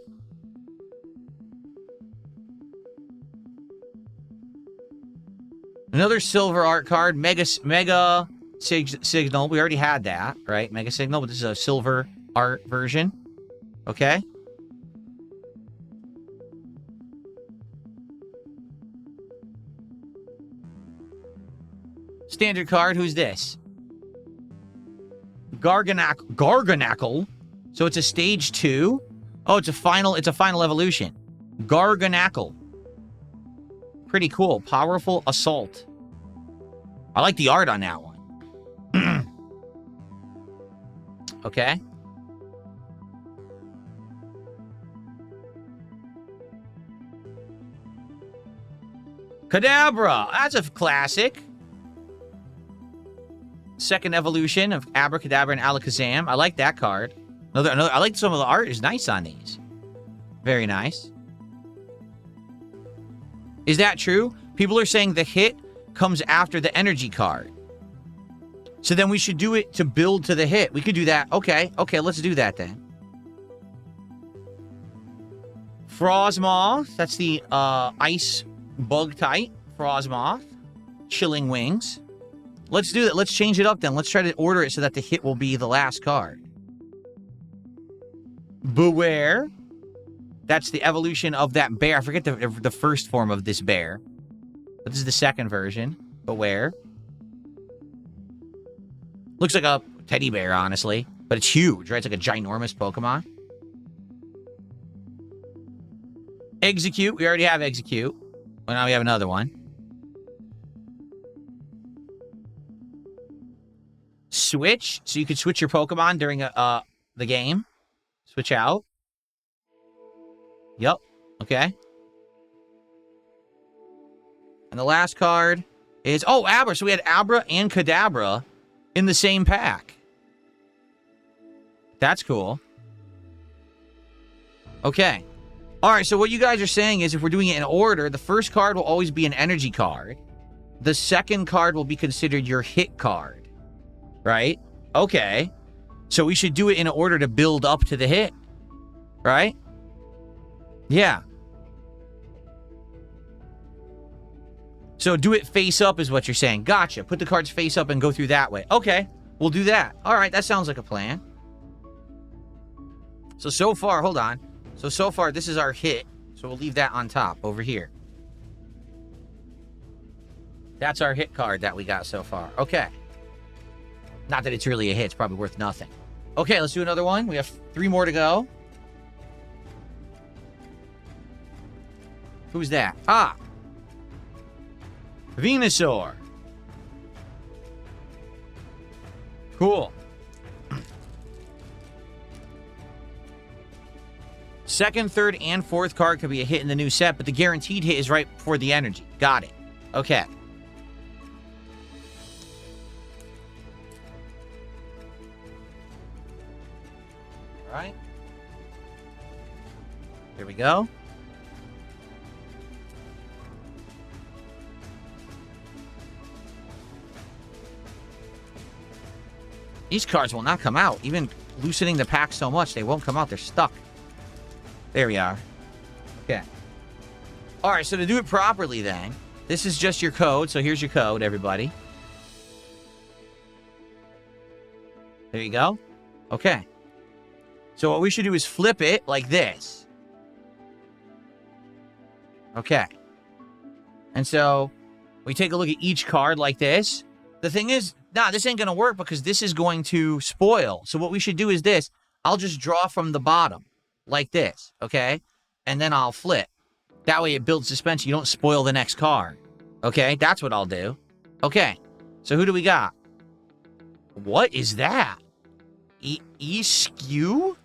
Another silver art card. Mega Signal. We already had that, right? Mega Signal, but this is a silver art version. Okay. Standard card. Who's this? Garganackle. So it's a stage 2. Oh, it's a final evolution. Garganackle. Pretty cool. Powerful assault. I like the art on that one. Okay. Kadabra. That's a classic. Second evolution of Abracadabra and Alakazam. I like that card. Another, I like some of the art is nice on these. Very nice. Is that true? People are saying the hit comes after the energy card. So then we should do it to build to the hit. We could do that. Okay, let's do that then. Frosmoth. That's the ice bug type. Frosmoth. Chilling Wings. Let's do that. Let's change it up then. Let's try to order it so that the hit will be the last card. Beware. That's the evolution of that bear. I forget the first form of this bear. But this is the second version. Beware. Looks like a teddy bear, honestly. But it's huge, right? It's like a ginormous Pokemon. Execute. We already have Execute. Well, now we have another one. Switch. So you could switch your Pokemon during the game. Switch out. Yep. Okay. And the last card is... Oh, Abra. So we had Abra and Kadabra in the same pack. That's cool. Okay. All right, so what you guys are saying is if we're doing it in order, the first card will always be an energy card. The second card will be considered your hit card. Right? Okay. So we should do it in order to build up to the hit. Right? Yeah. So do it face up is what you're saying. Gotcha. Put the cards face up and go through that way. Okay. We'll do that. All right. That sounds like a plan. So far, hold on. So far, this is our hit. So we'll leave that on top over here. That's our hit card that we got so far. Okay. Not that it's really a hit. It's probably worth nothing. Okay, let's do another one. We have 3 more to go. Who's that? Ah. Venusaur. Cool. Second, third, and fourth card could be a hit in the new set, but the guaranteed hit is right before the energy. Got it. Okay. All right. Here we go. These cards will not come out. Even loosening the pack so much, they won't come out. They're stuck. There we are. Okay. All right, so to do it properly then, this is just your code. So here's your code, everybody. There you go. Okay. So what we should do is flip it like this. Okay. And so we take a look at each card like this. The thing is, nah, this ain't going to work because this is going to spoil. So what we should do is this. I'll just draw from the bottom like this, okay? And then I'll flip. That way it builds suspense. You don't spoil the next card. Okay? That's what I'll do. Okay. So who do we got? What is that? Eskew?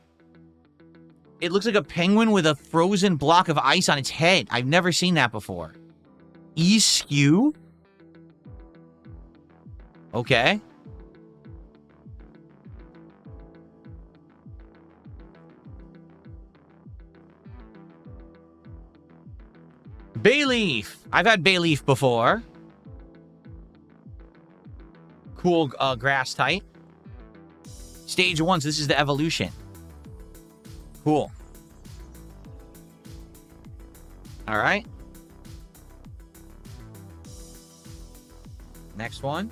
It looks like a penguin with a frozen block of ice on its head. I've never seen that before. Eskew? Okay. Bayleaf. I've had Bayleaf before. Cool grass type. Stage 1, so this is the evolution. Cool. All right. Next one.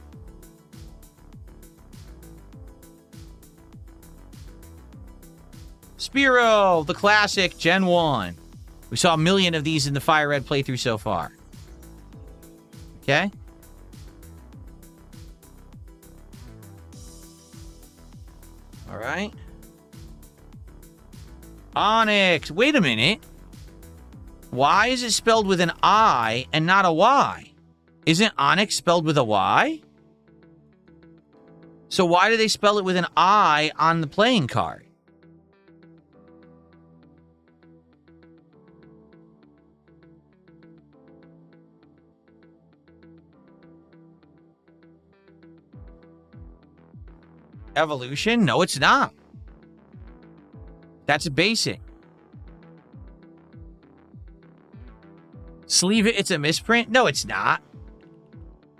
Spearow, the classic, Gen 1. We saw 1 million of these in the Fire Red playthrough so far. Okay. All right. Onyx. Wait a minute. Why is it spelled with an I and not a Y? Isn't Onyx spelled with a Y? So why do they spell it with an I on the playing card? Evolution? No, it's not. That's a basic. Sleeve it, it's a misprint? No, it's not.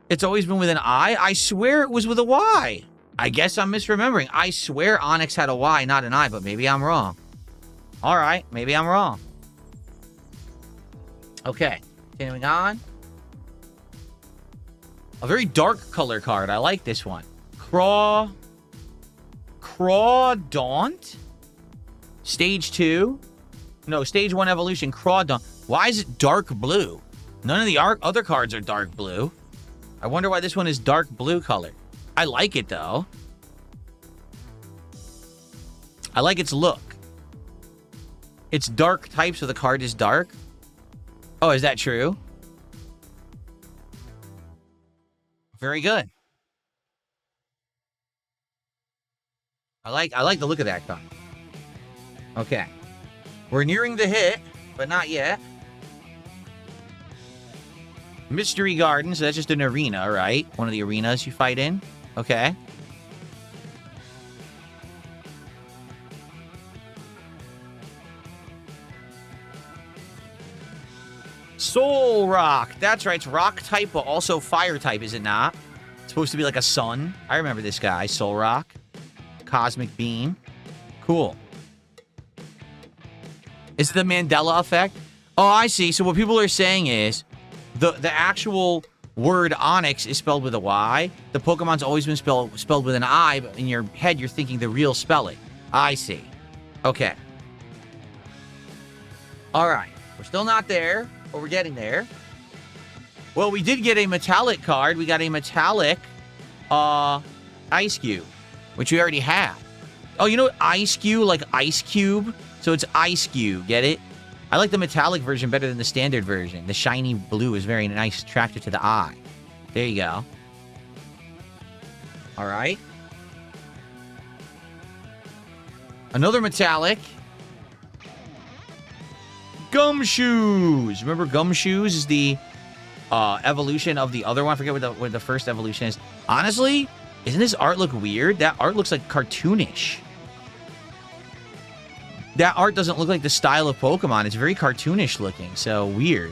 It's always been with an I. I swear it was with a Y. I guess I'm misremembering. I swear Onyx had a Y, not an I, but maybe I'm wrong. All right, maybe I'm wrong. Okay, continuing on. A very dark color card. I like this one. Crawdaunt? Stage 2? No, Stage 1 Evolution. Crawdaunt. Why is it dark blue? None of the other cards are dark blue. I wonder why this one is dark blue color. I like it, though. I like its look. It's dark type, so the card is dark. Oh, is that true? Very good. I like the look of that card. Okay. We're nearing the hit, but not yet. Mystery Garden, so that's just an arena, right? One of the arenas you fight in. Okay. Soul Rock. That's right. It's rock type, but also fire type, is it not? It's supposed to be like a sun. I remember this guy, Soul Rock. Cosmic Beam. Cool. Is it the Mandela effect? Oh, I see. So what people are saying is the actual word Onyx is spelled with a Y. The Pokemon's always been spelled with an I, but in your head you're thinking the real spelling. I see. Okay. All right. We're still not there, but we're getting there. Well, we did get a metallic card. We got a metallic Ice Cube, which we already have. Oh, you know Ice Cube, like Ice Cube? So it's Ice Cube, get it? I like the metallic version better than the standard version. The shiny blue is very nice, attractive to the eye. There you go. All right. Another metallic. Gumshoes. Remember Gumshoes is the evolution of the other one. I forget what the first evolution is. Honestly, isn't this art look weird? That art looks like cartoonish. That art doesn't look like the style of Pokemon. It's very cartoonish looking, so weird.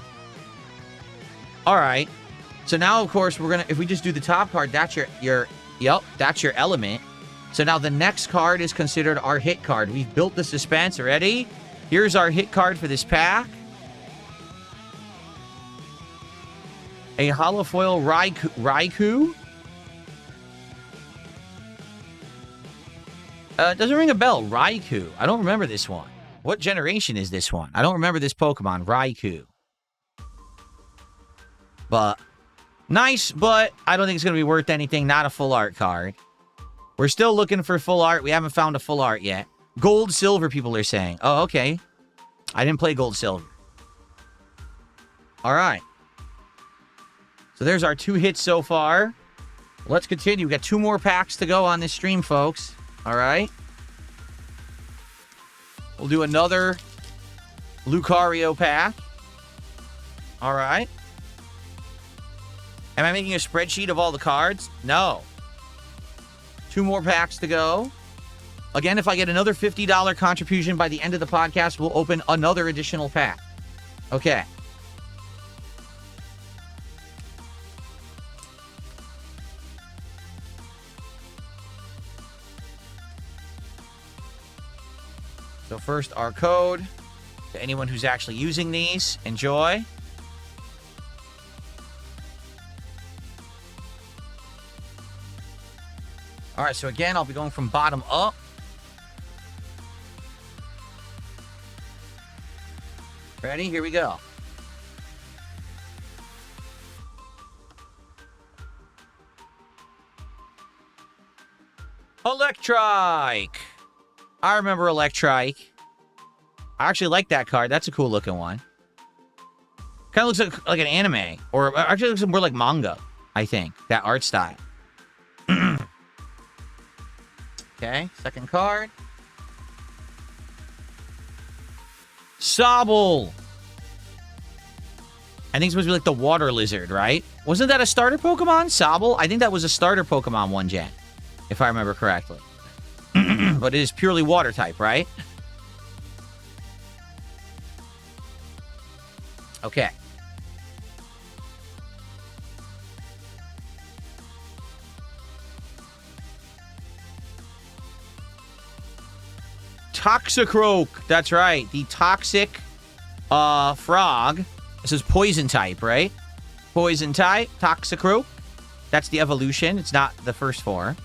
All right. So now, of course, we're gonna, if we just do the top card, that's that's your element. So now the next card is considered our hit card. We've built the suspense already. Here's our hit card for this pack. A holofoil Raikou. It doesn't ring a bell. Raikou. I don't remember this one. What generation is this one? I don't remember this Pokemon. Raikou. But nice, but I don't think it's going to be worth anything. Not a full art card. We're still looking for full art. We haven't found a full art yet. Gold, silver, people are saying. Oh, okay. I didn't play gold, silver. All right. So there's our 2 hits so far. Let's continue. We got 2 more packs to go on this stream, folks. All right. We'll do another Lucario pack. All right. Am I making a spreadsheet of all the cards? No. 2 more packs to go. Again, if I get another $50 contribution by the end of the podcast, we'll open another additional pack. Okay. So first, our code. To anyone who's actually using these, enjoy. All right, so again, I'll be going from bottom up. Ready? Here we go. Electrike. I remember Electrike. I actually like that card. That's a cool looking one. Kind of looks like an anime. Or actually looks more like manga, I think. That art style. Okay, second card. Sobble. I think it's supposed to be like the water lizard, right? Wasn't that a starter Pokemon? Sobble? I think that was a starter Pokemon 1-gen, if I remember correctly. But it is purely water type, right? Okay. Toxicroak. That's right. The toxic frog. This is poison type, right? Poison type. Toxicroak. That's the evolution. It's not the first four.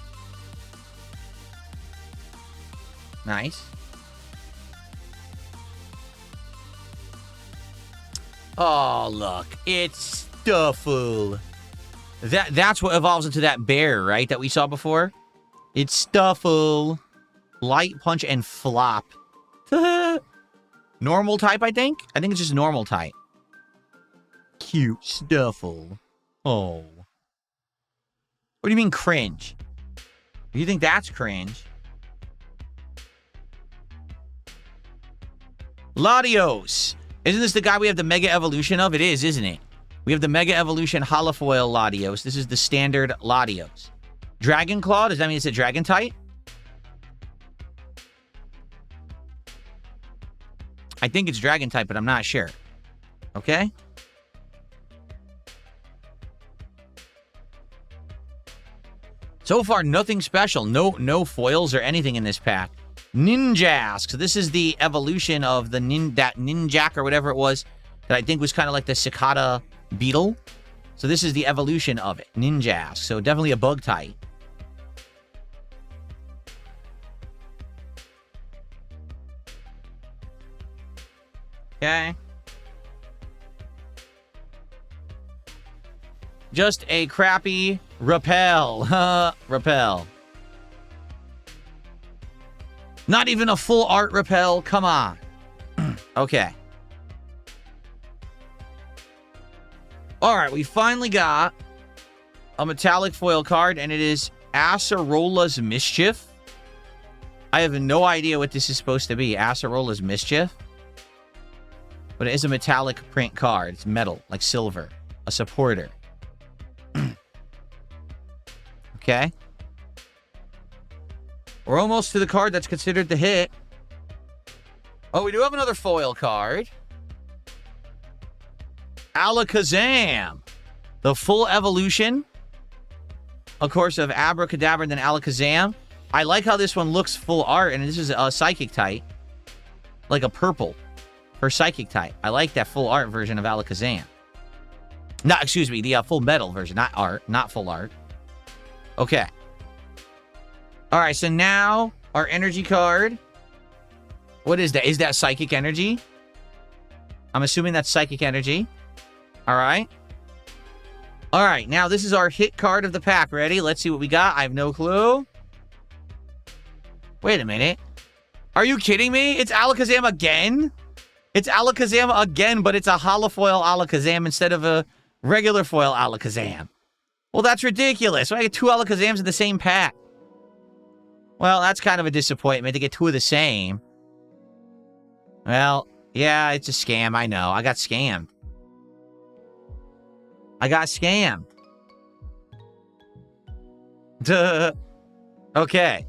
Nice. Oh, look. It's Stuffle. That's what evolves into that bear, right? That we saw before? It's Stuffle. Light Punch and Flop. Normal type, I think? I think it's just normal type. Cute Stuffle. Oh. What do you mean cringe? You think that's cringe? Latios. Isn't this the guy we have the Mega Evolution of? It is, isn't it? We have the Mega Evolution Holofoil Latios. This is the standard Latios. Dragon Claw, does that mean it's a Dragon type? I think it's Dragon type, but I'm not sure. Okay? So far, nothing special. No foils or anything in this pack. Ninjask. So this is the evolution of the that Ninjak or whatever it was that I think was kind of like the cicada beetle. So this is the evolution of it. Ninjask. So definitely a bug type. Okay. Just a crappy Repel. Repel. Not even a full art Repel. Come on. Okay. All right, we finally got a metallic foil card, and it is Acerola's Mischief. I have no idea what this is supposed to be. Acerola's Mischief. But it is a metallic print card. It's metal, like silver. A supporter. Okay. We're almost to the card that's considered the hit. Oh, we do have another foil card. Alakazam. The full evolution, of course, of Abracadabra and then Alakazam. I like how this one looks full art, and this is a Psychic type. Like a purple for Psychic type. I like that full art version of Alakazam. No, excuse me, the full metal version, not art, not full art. Okay. All right, so now our energy card. What is that? Is that Psychic Energy? I'm assuming that's Psychic Energy. All right. All right, now this is our hit card of the pack. Ready? Let's see what we got. I have no clue. Wait a minute. Are you kidding me? It's Alakazam again? It's Alakazam again, but it's a holofoil Alakazam instead of a regular foil Alakazam. Well, that's ridiculous. Why I get two Alakazams in the same pack? Well, that's kind of a disappointment to get two of the same. Well, yeah, it's a scam. I know. I got scammed. I got scammed. Duh. Okay.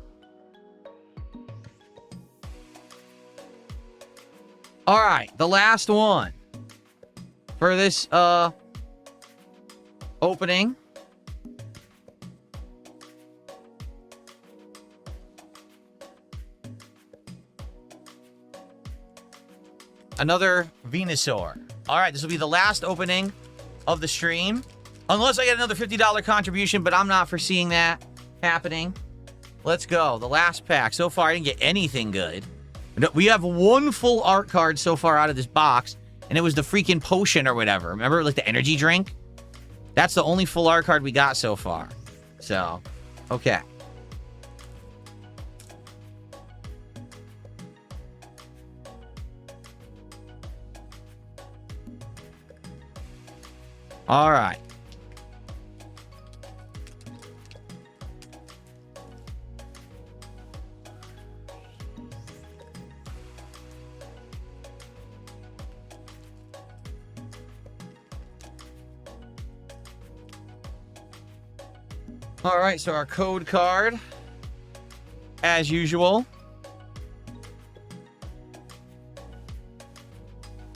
All right, the last one for this opening. Another Venusaur. All right, this will be the last opening of the stream. Unless I get another $50 contribution, but I'm not foreseeing that happening. Let's go. The last pack. So far, I didn't get anything good. We have one full art card so far out of this box, And it was the freaking potion or whatever. Remember, like the energy drink? That's the only full art card we got so far. So, okay. All right. All right, so our code card, as usual.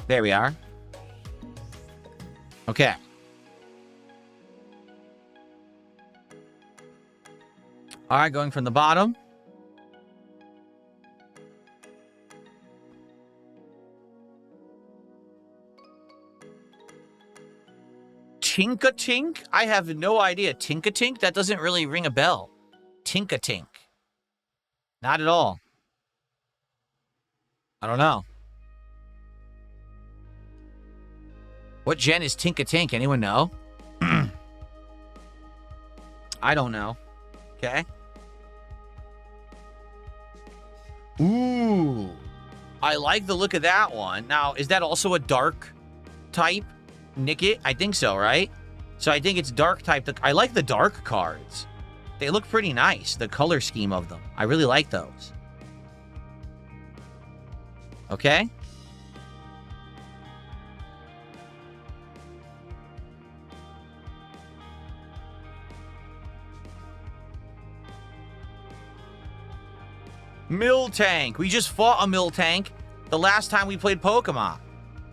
There we are. Okay. All right, going from the bottom. Tink-a-tink? I have no idea. Tink-a-tink? That doesn't really ring a bell. Tink-a-tink. Not at all. I don't know. What gen is Tink-a-tink? Anyone know? I don't know. Okay. Ooh. I like the look of that one. Now, is that also a dark type? Nickit? I think so, right? So I think it's dark type. I like the dark cards. They look pretty nice, the color scheme of them. I really like those. Okay. Miltank. We just fought a Miltank the last time we played Pokemon.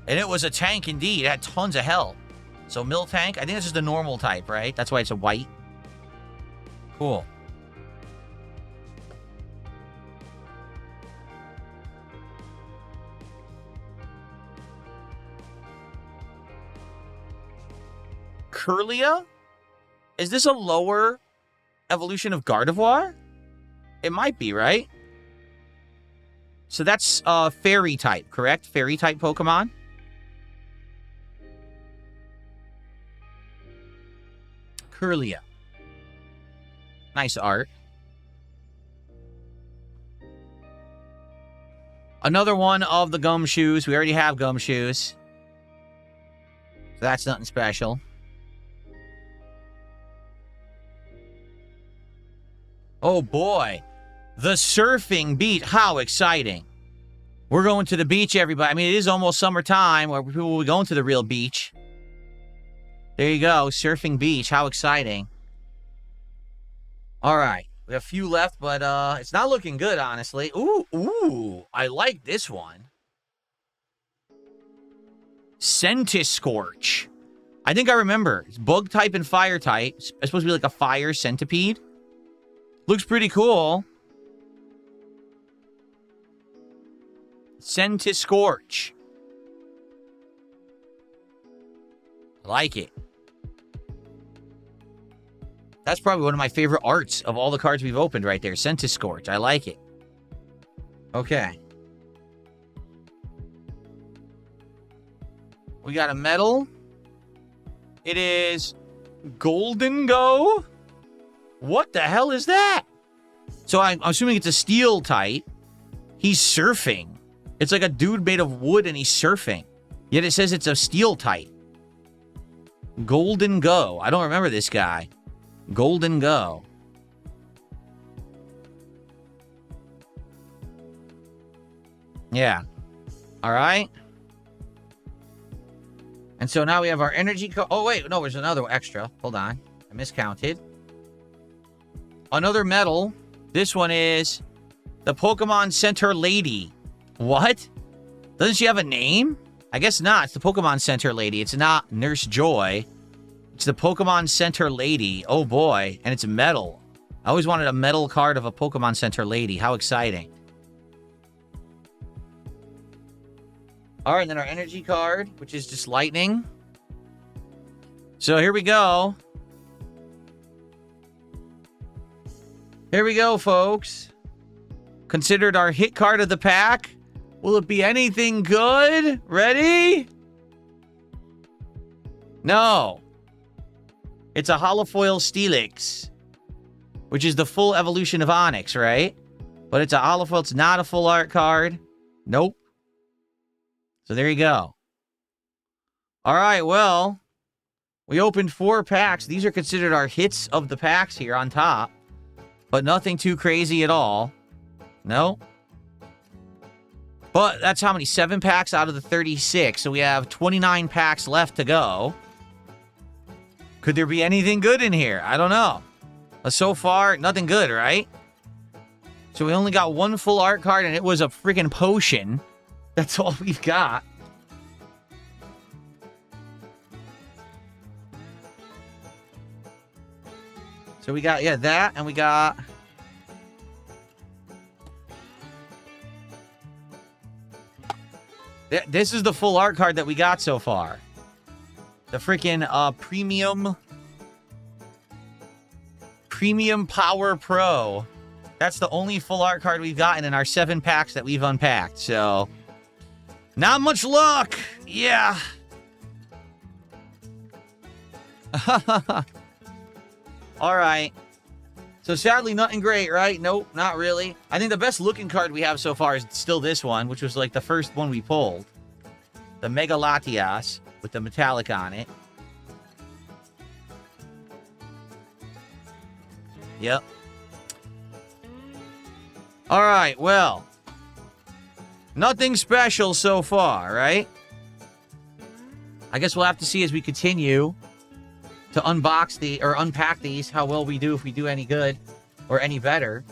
And it was a tank indeed. It had tons of health. So Miltank, I think it's just a normal type, right? That's why it's a white. Cool. Curlia? Is this a lower evolution of Gardevoir? It might be, right? So that's fairy type, correct? Fairy type Pokemon? Curlia. Nice art. Another one of the Gumshoes. We already have Gumshoes. So that's nothing special. Oh boy. The surfing beach. How exciting. We're going to the beach, everybody. I mean, it is almost summertime where people will be going to the real beach. There you go. Surfing beach. How exciting. All right. We have a few left, but it's not looking good, honestly. Ooh. I like this one. Centiskorch. I think I remember. It's bug type and fire type. It's supposed to be like a fire centipede. Looks pretty cool. Centiskorch. I like it. That's probably one of my favorite arts of all the cards we've opened right there. Centiskorch. I like it. Okay. We got a medal. It is Golden Go. What the hell is that? So I'm assuming it's a steel type. He's surfing. It's like a dude made of wood and he's surfing. Yet it says it's a steel type. Golden Go. I don't remember this guy. Golden Go. Yeah. All right. And so now we have our energy. Oh, wait. No, there's another extra. Hold on. I miscounted. Another medal. This one is the Pokemon Center Lady. What? Doesn't she have a name? I guess not. It's the Pokemon Center Lady. It's not Nurse Joy. It's the Pokemon Center Lady. Oh, boy. And it's metal. I always wanted a metal card of a Pokemon Center Lady. How exciting. All right, and then our energy card, which is just lightning. So here we go. Here we go, folks. Considered our hit card of the pack. Will it be anything good? Ready? No. It's a holofoil Steelix, which is the full evolution of Onyx, right? But it's a holofoil. It's not a full art card. Nope. So there you go. All right, well, we opened 4 packs. These are considered our hits of the packs here on top, but nothing too crazy at all. No. But that's how many? 7 packs out of the 36. So we have 29 packs left to go. Could there be anything good in here? I don't know. But so far, nothing good, right? So we only got 1 full art card, and it was a freaking potion. That's all we've got. So we got, yeah, that, and we got... This is the full art card that we got so far. The freaking Premium Power Pro. That's the only full art card we've gotten in our 7 packs that we've unpacked. So, not much luck. Yeah. All right. So sadly, nothing great, right? Nope, not really. I think the best looking card we have so far is still this one, which was like the first one we pulled. The Mega Latias with the metallic on it. Yep. All right, well. Nothing special so far, right? I guess we'll have to see as we continue to unpack these, how well we do, if we do any good or any better.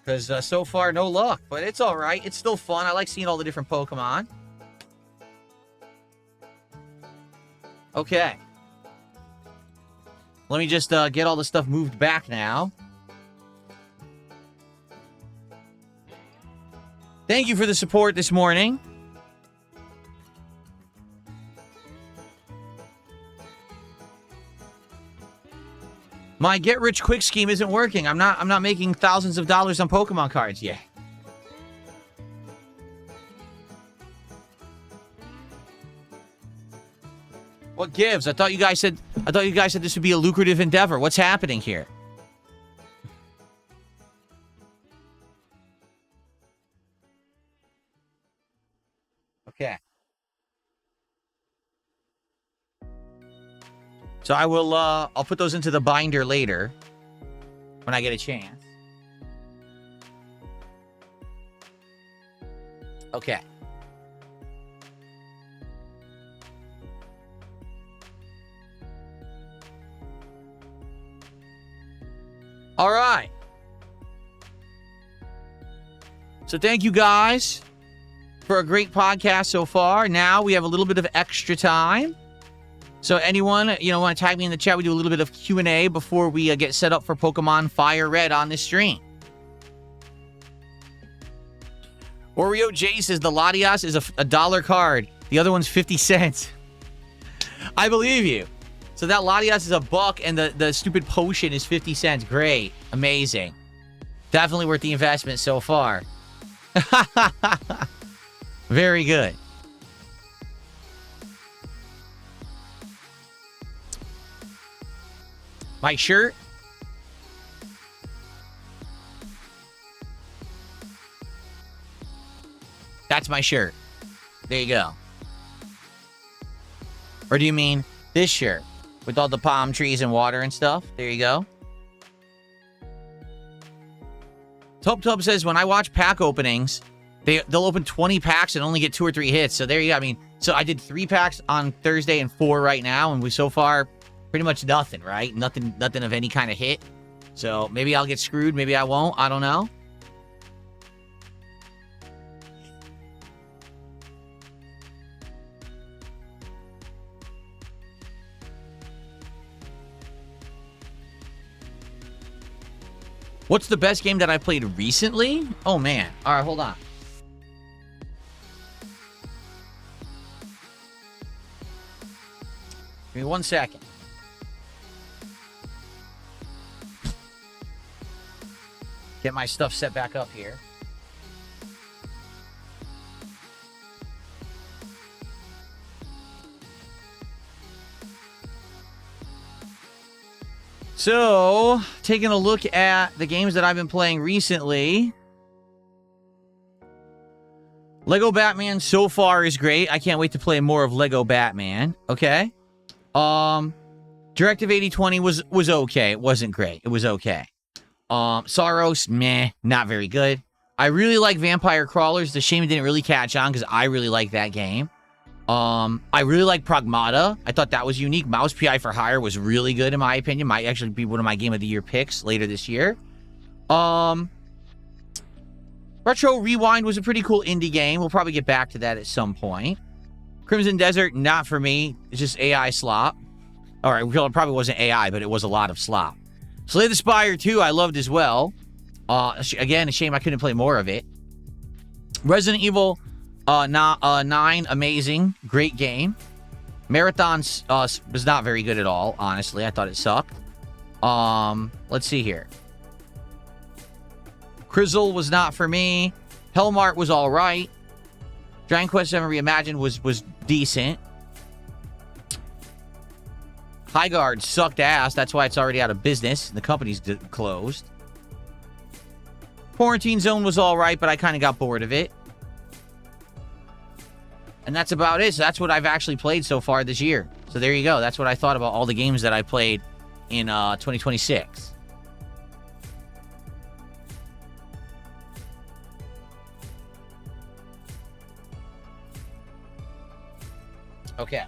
Because so far, no luck. But it's all right. It's still fun. I like seeing all the different Pokemon. Okay. Let me just get all the stuff moved back now. Thank you for the support this morning. My get-rich-quick scheme isn't working. I'm not making thousands of dollars on Pokemon cards yet. What gives? I thought you guys said this would be a lucrative endeavor. What's happening here? Okay. So I will, I'll put those into the binder later when I get a chance. Okay. All right. So thank you guys for a great podcast so far. Now we have a little bit of extra time. So anyone, want to tag me in the chat, we do a little bit of Q&A before we get set up for Pokemon Fire Red on this stream. Oreo J says the Latias is a $1 card. The other one's 50 cents. I believe you. So that Latias is $1 and the stupid potion is 50 cents. Great. Amazing. Definitely worth the investment so far. Very good. My shirt? That's my shirt. There you go. Or do you mean this shirt? With all the palm trees and water and stuff? There you go. Tub says, when I watch pack openings, they'll open 20 packs and only get 2 or 3 hits. So there you go. I mean, so I did 3 packs on Thursday and 4 right now. And we so far... pretty much nothing, right? Nothing of any kind of hit. So maybe I'll get screwed. Maybe I won't. I don't know. What's the best game that I played recently? Oh, man. All right, hold on. Give me 1 second. Get my stuff set back up here. So, taking a look at the games that I've been playing recently. Lego Batman so far is great. I can't wait to play more of Lego Batman. Okay. Directive 8020 was okay. It wasn't great. It was okay. Saros, meh, not very good. I really like Vampire Crawlers. The shame it didn't really catch on because I really like that game. I really like Pragmata. I thought that was unique. Mouse PI for Hire was really good in my opinion. Might actually be one of my Game of the Year picks later this year. Retro Rewind was a pretty cool indie game. We'll probably get back to that at some point. Crimson Desert, not for me. It's just AI slop. All right, it probably wasn't AI, but it was a lot of slop. Slay the Spire 2, I loved as well. Again, a shame I couldn't play more of it. Resident Evil 9, amazing. Great game. Marathon was not very good at all, honestly. I thought it sucked. Let's see here. Crizzle was not for me. Hellmart was all right. Dragon Quest VII Reimagined was decent. Highguard sucked ass. That's why it's already out of business. The company's closed. Quarantine Zone was all right, but I kind of got bored of it. And that's about it. So that's what I've actually played so far this year. So there you go. That's what I thought about all the games that I played in 2026. Okay.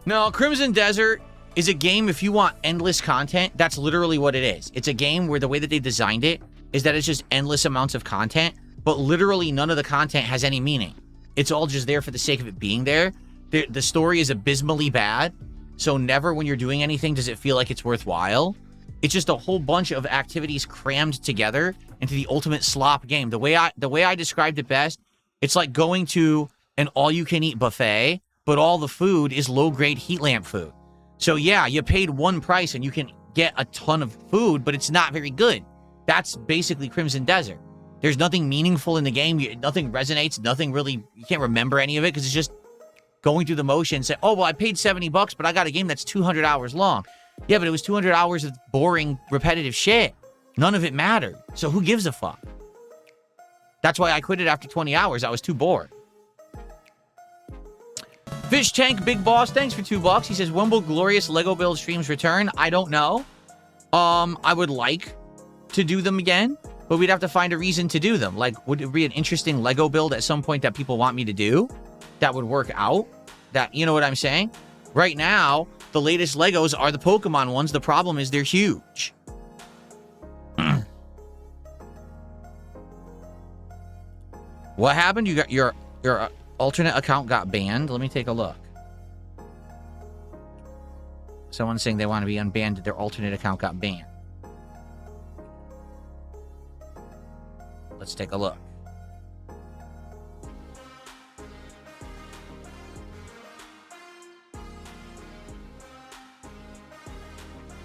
No, Crimson Desert is a game if you want endless content. That's literally what it is. It's a game where the way that they designed it is that it's just endless amounts of content, but literally none of the content has any meaning. It's all just there for the sake of it being there. The story is abysmally bad, so never when you're doing anything does it feel like it's worthwhile. It's just a whole bunch of activities crammed together into the ultimate slop game. The way I described it best, it's like going to an all-you-can-eat buffet, but all the food is low-grade heat lamp food. So yeah, you paid one price and you can get a ton of food, but it's not very good. That's basically Crimson Desert. There's nothing meaningful in the game. Nothing resonates. Nothing really, you can't remember any of it because it's just going through the motions. Say, oh, well, I paid $70, but I got a game that's 200 hours long. Yeah, but it was 200 hours of boring, repetitive shit. None of it mattered. So who gives a fuck? That's why I quit it after 20 hours. I was too bored. Fish Tank Big Boss, thanks for $2. He says, when will glorious Lego build streams return? I don't know. I would like to do them again, but we'd have to find a reason to do them. Like, would it be an interesting Lego build at some point that people want me to do? That would work out? That, you know what I'm saying? Right now, the latest Legos are the Pokemon ones. The problem is they're huge. What happened? You got your alternate account got banned. Let me take a look. Someone's saying they want to be unbanned. Their alternate account got banned. Let's take a look.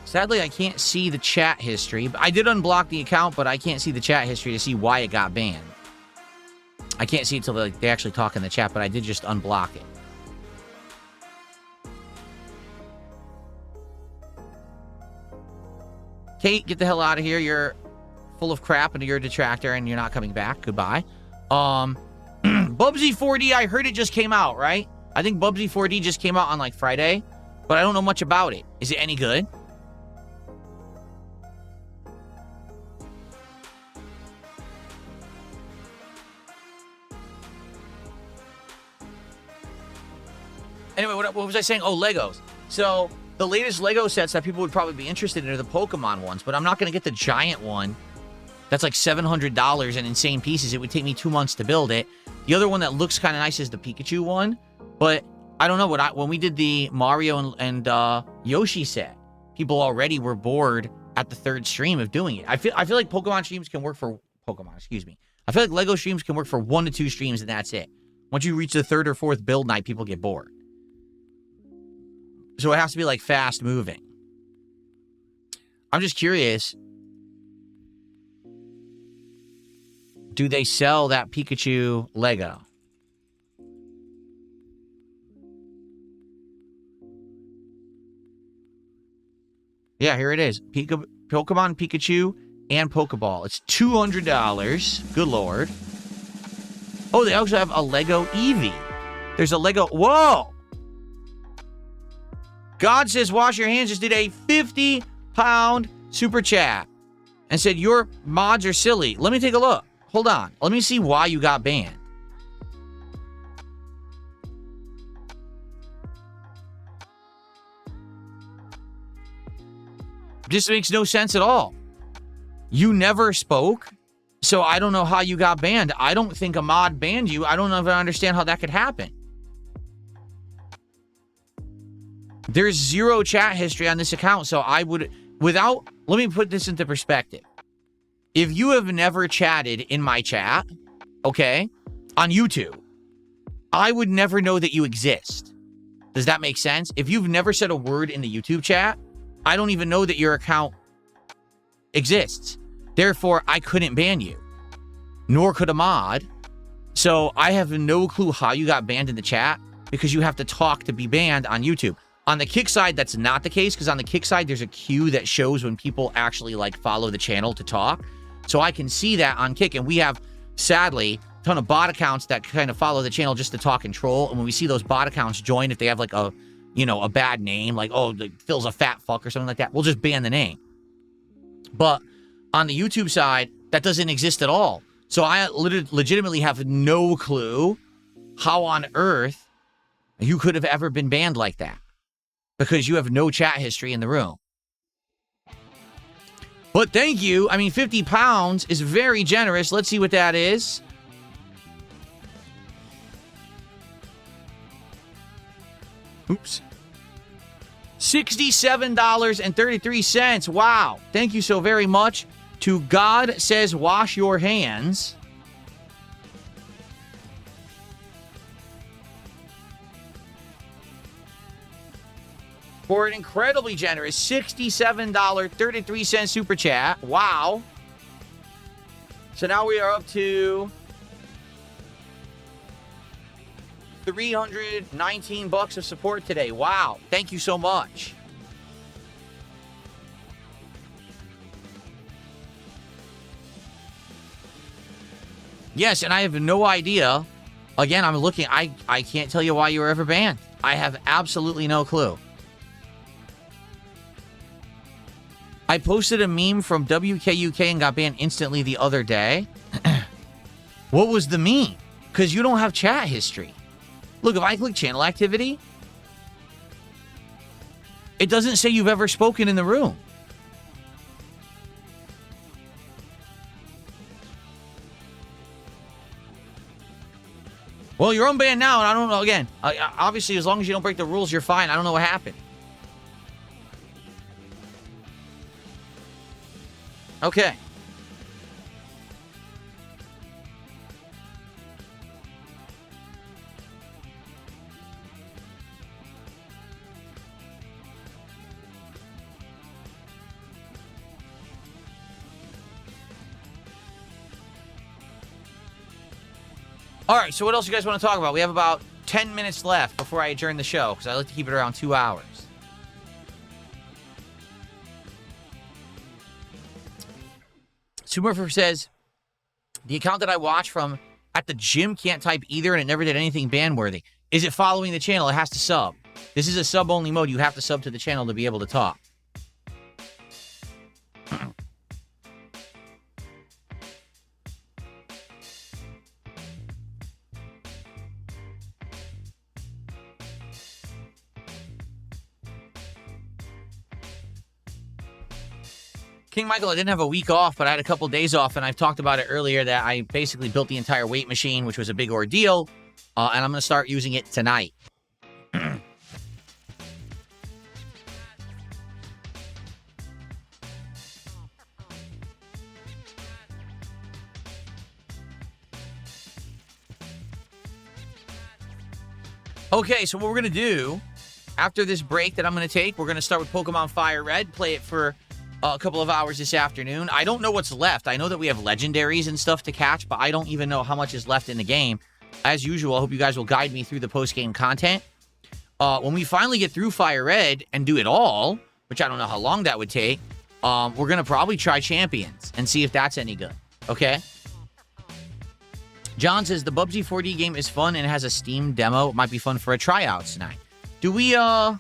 Sadly, I can't see the chat history. I did unblock the account, but I can't see the chat history to see why it got banned. I can't see it until they actually talk in the chat, but I did just unblock it. Kate, get the hell out of here. You're full of crap and you're a detractor and you're not coming back. Goodbye. Bubsy 4D, I heard it just came out, right? I think Bubsy 4D just came out on like Friday, but I don't know much about it. Is it any good? Anyway, what was I saying? Oh, Legos. So, the latest Lego sets that people would probably be interested in are the Pokemon ones, but I'm not going to get the giant one. That's like $700 and insane pieces. It would take me 2 months to build it. The other one that looks kind of nice is the Pikachu one, but I don't know. When we did the Mario and Yoshi set, people already were bored at the third stream of doing it. I feel like Pokemon streams can work for... Pokemon, excuse me. I feel like Lego streams can work for 1 to 2 streams and that's it. Once you reach the third or fourth build night, people get bored. So it has to be like fast moving. I'm just curious. do they sell that Pikachu Lego? Yeah, here it is. Pokemon Pikachu and Pokeball. It's $200. Good Lord. Oh, they also have a Lego Eevee. There's a Lego... Whoa! God Says Wash Your Hands just did a 50-pound super chat and said, your mods are silly. Let me take a look. Hold on. Let me see why you got banned. This makes no sense at all. You never spoke, so I don't know how you got banned. I don't think a mod banned you. I don't know if I understand how that could happen. There's zero chat history on this account, so I would, let me put this into perspective. If you have never chatted in my chat, okay, on YouTube, I would never know that you exist. Does that make sense? If you've never said a word in the YouTube chat, I don't even know that your account exists. Therefore, I couldn't ban you, nor could a mod. So I have no clue how you got banned in the chat because you have to talk to be banned on YouTube. On the Kick side, that's not the case because on the Kick side, there's a queue that shows when people actually like follow the channel to talk. So I can see that on Kick, and we have, sadly, a ton of bot accounts that kind of follow the channel just to talk and troll. And when we see those bot accounts join, if they have like a, you know, a bad name, like, oh, Phil's a fat fuck or something like that, we'll just ban the name. But on the YouTube side, that doesn't exist at all. So I legitimately have no clue how on earth you could have ever been banned like that because you have no chat history in the room. But thank you. I mean, 50 pounds is very generous. Let's see what that is. Oops. $67.33. Wow. Thank you so very much to God Says Wash Your Hands. For an incredibly generous $67.33 super chat. Wow. So now we are up to $319 of support today. Wow. Thank you so much. Yes, and I have no idea. Again, I'm looking. I can't tell you why you were ever banned. I have absolutely no clue. I posted a meme from WKUK and got banned instantly the other day. What was the meme? Because you don't have chat history. Look, if I click channel activity, it doesn't say you've ever spoken in the room. Well, you're unbanned now, and I don't know. Again, obviously, as long as you don't break the rules, you're fine. I don't know what happened. Okay. All right, so what else you guys want to talk about? We have about 10 minutes left before I adjourn the show, because I like to keep it around 2 hours. Sumurfer says, the account that I watch from at the gym can't type either, and it never did anything ban-worthy. Is it following the channel? It has to sub. This is a sub-only mode. You have to sub to the channel to be able to talk. King Michael, I didn't have a week off, but I had a couple days off, and I've talked about it earlier that I basically built the entire weight machine, which was a big ordeal, and I'm going to start using it tonight. Okay, so what we're going to do after this break that I'm going to take, we're going to start with Pokemon Fire Red, play it for a couple of hours this afternoon. I don't know what's left. I know that we have legendaries and stuff to catch, but I don't even know how much is left in the game. As usual, I hope you guys will guide me through the post-game content. When we finally get through Fire Red and do it all, which I don't know how long that would take, we're going to probably try Champions and see if that's any good. Okay? John says, the Bubsy 4D game is fun and has a Steam demo. It might be fun for a tryout tonight. Do we, I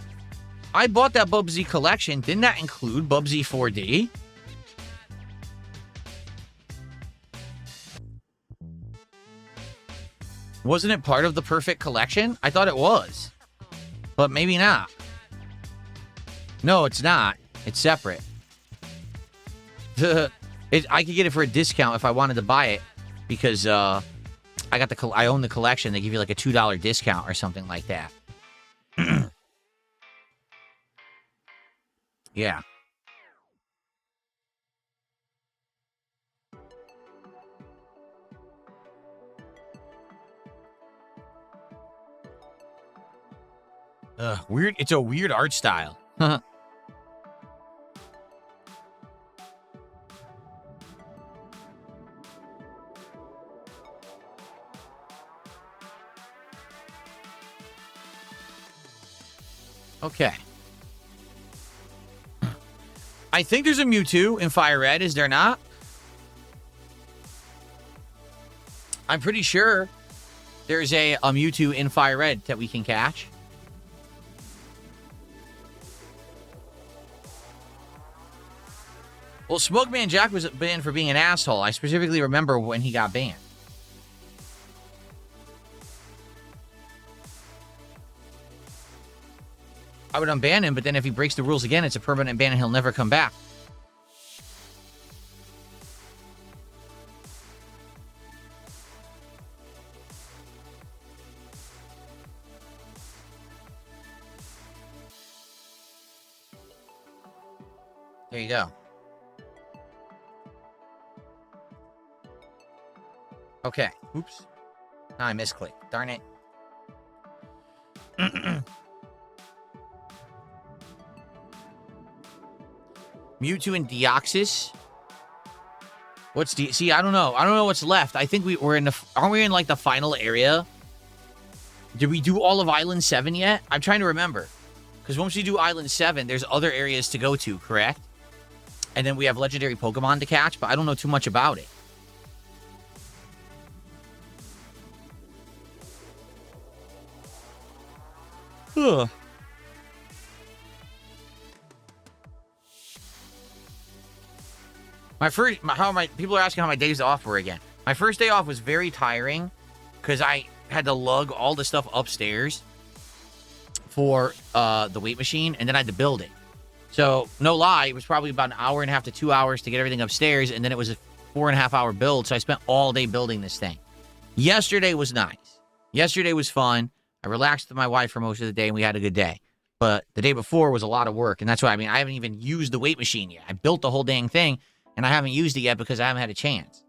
bought that Bubsy collection. Didn't that include Bubsy 4D? Wasn't it part of the Perfect Collection? I thought it was. But maybe not. No, it's not. It's separate. I could get it for a discount if I wanted to buy it. Because, I own the collection. They give you like a $2 discount or something like that. Yeah. Weird. It's a weird art style. Okay. I think there's a Mewtwo in Fire Red, is there not? I'm pretty sure there's a Mewtwo in Fire Red that we can catch. Well, Smokeman Jack was banned for being an asshole. I specifically remember when he got banned. I would unban him, but then if he breaks the rules again, it's a permanent ban and he'll never come back. There you go. Okay. Oops. Now I misclicked. Darn it. Mewtwo and Deoxys. What's see? I don't know. I don't know what's left. I think we're in the. Aren't we in like the final area? Did we do all of Island 7 yet? I'm trying to remember. Because once we do Island 7, there's other areas to go to, correct? And then we have legendary Pokemon to catch, but I don't know too much about it. Ugh. People are asking how my days off were again. My first day off was very tiring because I had to lug all the stuff upstairs for the weight machine, and then I had to build it. So, no lie, it was probably about an hour and a half to 2 hours to get everything upstairs, and then it was a 4.5 hour build, so I spent all day building this thing. Yesterday was nice. Yesterday was fun. I relaxed with my wife for most of the day, and we had a good day. But the day before was a lot of work, and that's why, I haven't even used the weight machine yet. I built the whole dang thing, and I haven't used it yet because I haven't had a chance.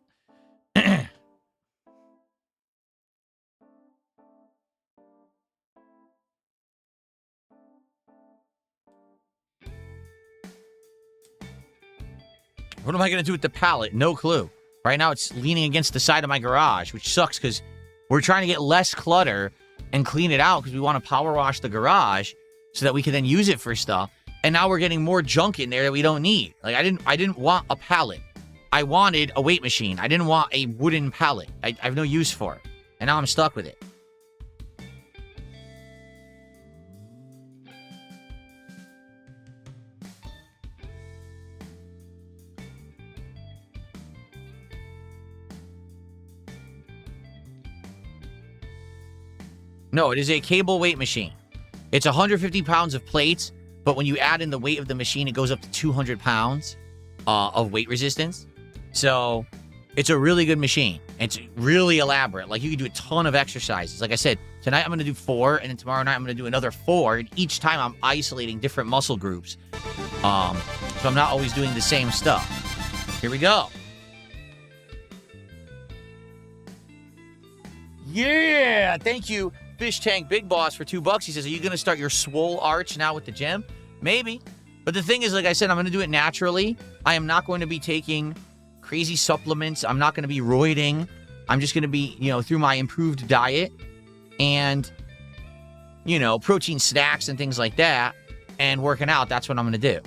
What am I going to do with the pallet? No clue. Right now, it's leaning against the side of my garage, which sucks because we're trying to get less clutter and clean it out because we want to power wash the garage so that we can then use it for stuff. And now we're getting more junk in there that we don't need. Like, I didn't want a pallet. I wanted a weight machine. I didn't want a wooden pallet. I have no use for it. And now I'm stuck with it. No, it is a cable weight machine. It's 150 pounds of plates, but when you add in the weight of the machine, it goes up to 200 pounds of weight resistance. So it's a really good machine. It's really elaborate. Like, you can do a ton of exercises. Like I said, tonight I'm going to do 4, and then tomorrow night I'm going to do another 4. And each time I'm isolating different muscle groups. So I'm not always doing the same stuff. Here we go. Yeah! Thank you, Fish Tank Big Boss, for $2. He says, are you going to start your swole arch now with the gym? Maybe. But the thing is, like I said, I'm going to do it naturally. I am not going to be taking crazy supplements. I'm not going to be roiding. I'm just going to be, through my improved diet and, protein snacks and things like that and working out. That's what I'm going to do.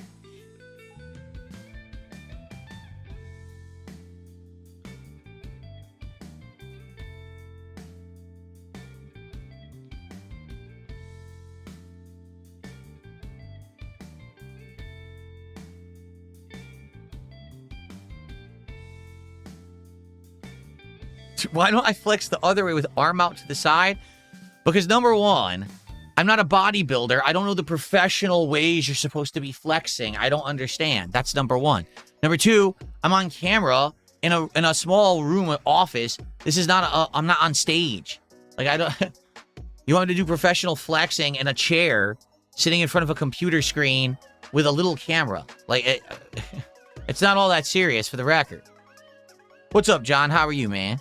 Why don't I flex the other way with arm out to the side? Because number one, I'm not a bodybuilder. I don't know the professional ways you're supposed to be flexing. I don't understand. That's number one. Number two, I'm on camera in a small room office. This is not I'm not on stage. Like, I don't. You want me to do professional flexing in a chair, sitting in front of a computer screen with a little camera? Like, it's not all that serious, for the record. What's up, John? How are you, man?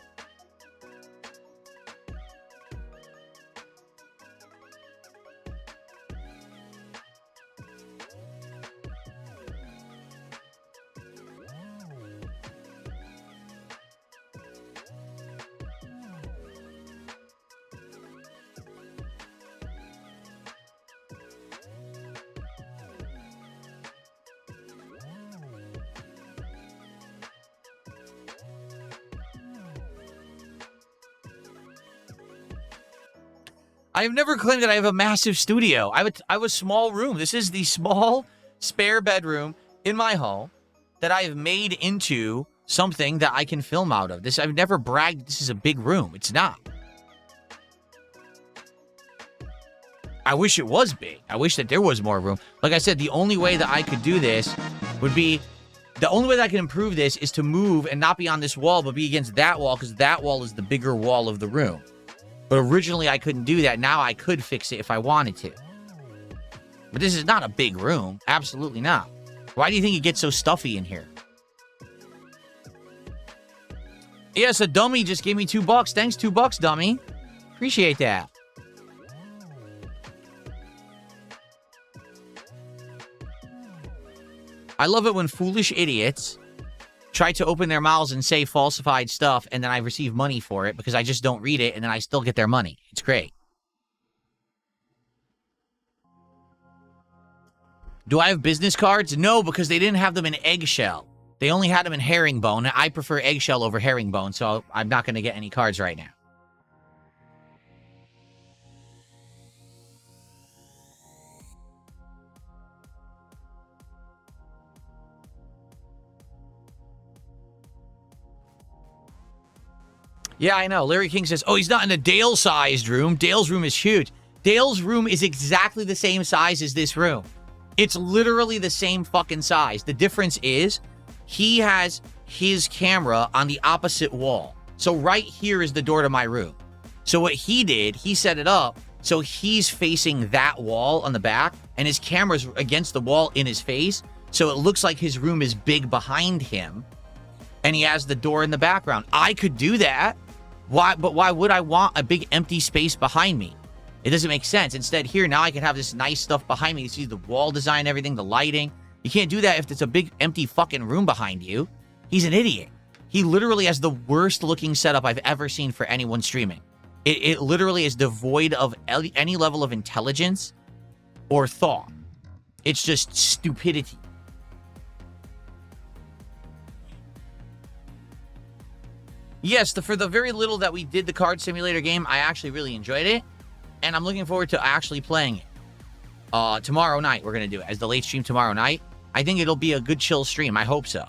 I've never claimed that I have a massive studio. I have a small room. This is the small spare bedroom in my home that I've made into something that I can film out of. I've never bragged this is a big room. It's not. I wish it was big. I wish that there was more room. Like I said, the only way that I could do this would be, the only way that I can improve this is to move and not be on this wall, but be against that wall, because that wall is the bigger wall of the room. But originally, I couldn't do that. Now I could fix it if I wanted to. But this is not a big room. Absolutely not. Why do you think it gets so stuffy in here? Yes, a dummy just gave me $2. Thanks, $2, dummy. Appreciate that. I love it when foolish idiots try to open their mouths and say falsified stuff, and then I receive money for it because I just don't read it, and then I still get their money. It's great. Do I have business cards? No, because they didn't have them in eggshell. They only had them in herringbone. I prefer eggshell over herringbone, so I'm not going to get any cards right now. Yeah, I know. Larry King says, oh, he's not in a Dale-sized room. Dale's room is huge. Dale's room is exactly the same size as this room. It's literally the same fucking size. The difference is he has his camera on the opposite wall. So right here is the door to my room. So what he did, he set it up so he's facing that wall on the back, and his camera's against the wall in his face. So it looks like his room is big behind him, and he has the door in the background. I could do that. Why? But why would I want a big empty space behind me? It doesn't make sense. Instead, here, now I can have this nice stuff behind me. You see the wall design, everything, the lighting. You can't do that if it's a big empty fucking room behind you. He's an idiot. He literally has the worst looking setup I've ever seen for anyone streaming. It literally is devoid of any level of intelligence or thought. It's just stupidity. Yes, for the very little that we did the card simulator game, I actually really enjoyed it. And I'm looking forward to actually playing it. Tomorrow night, we're going to do it. As the late stream tomorrow night. I think it'll be a good chill stream. I hope so.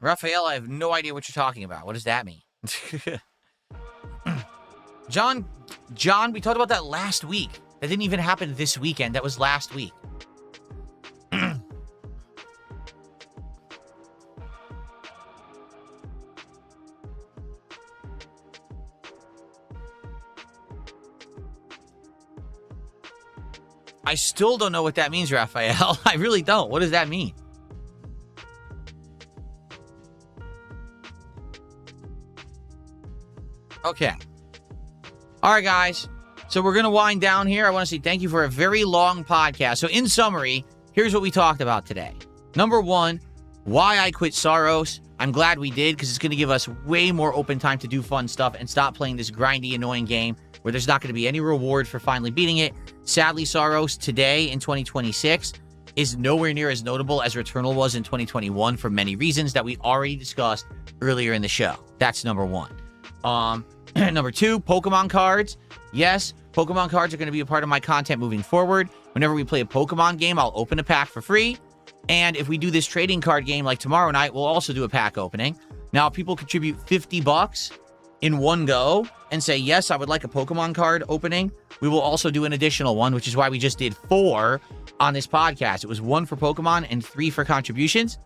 Raphael, I have no idea what you're talking about. What does that mean? John, we talked about that last week. That didn't even happen this weekend. That was last week. I still don't know what that means, Raphael. I really don't. What does that mean? Okay. All right, guys. So we're going to wind down here. I want to say thank you for a very long podcast. So in summary, here's what we talked about today. Number one, why I quit Saros. I'm glad we did because it's going to give us way more open time to do fun stuff and stop playing this grindy, annoying game where there's not going to be any reward for finally beating it. Sadly, Saros today in 2026 is nowhere near as notable as Returnal was in 2021 for many reasons that we already discussed earlier in the show. That's number one. Number two, Pokemon cards. Yes, Pokemon cards are going to be a part of my content moving forward. Whenever we play a Pokemon game, I'll open a pack for free. And if we do this trading card game like tomorrow night, we'll also do a pack opening. Now, if people contribute $50 in one go and say, yes, I would like a Pokemon card opening, we will also do an additional one, which is why we just did 4 on this podcast. It was 1 for Pokemon and 3 for contributions.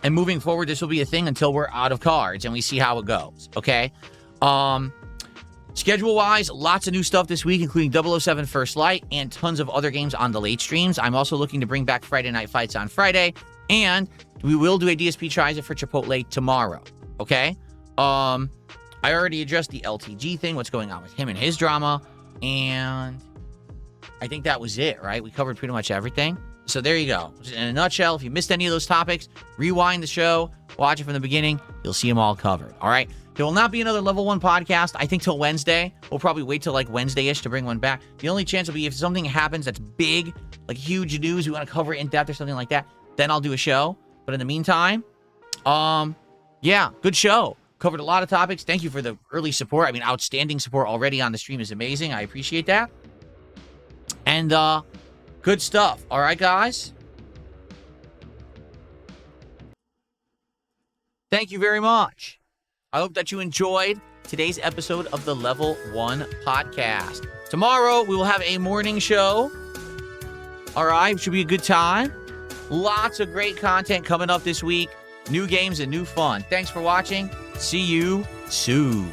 And moving forward, this will be a thing until we're out of cards and we see how it goes, okay? Schedule-wise, lots of new stuff this week, including 007 First Light and tons of other games on the late streams. I'm also looking to bring back Friday Night Fights on Friday, and we will do a DSP Tries It for Chipotle tomorrow, okay? I already addressed the LTG thing, what's going on with him and his drama, and I think that was it, right? We covered pretty much everything. So there you go. In a nutshell, if you missed any of those topics, rewind the show, watch it from the beginning. You'll see them all covered, all right? There will not be another Level 1 podcast, I think, till Wednesday. We'll probably wait till, like, Wednesday-ish to bring one back. The only chance will be if something happens that's big, like huge news, we want to cover it in depth or something like that, then I'll do a show. But in the meantime, yeah, good show. Covered a lot of topics. Thank you for the early support. I mean, outstanding support already on the stream is amazing. I appreciate that. And, good stuff. All right, guys? Thank you very much. I hope that you enjoyed today's episode of the Level 1 podcast. Tomorrow, we will have a morning show. All right, should be a good time. Lots of great content coming up this week. New games and new fun. Thanks for watching. See you soon.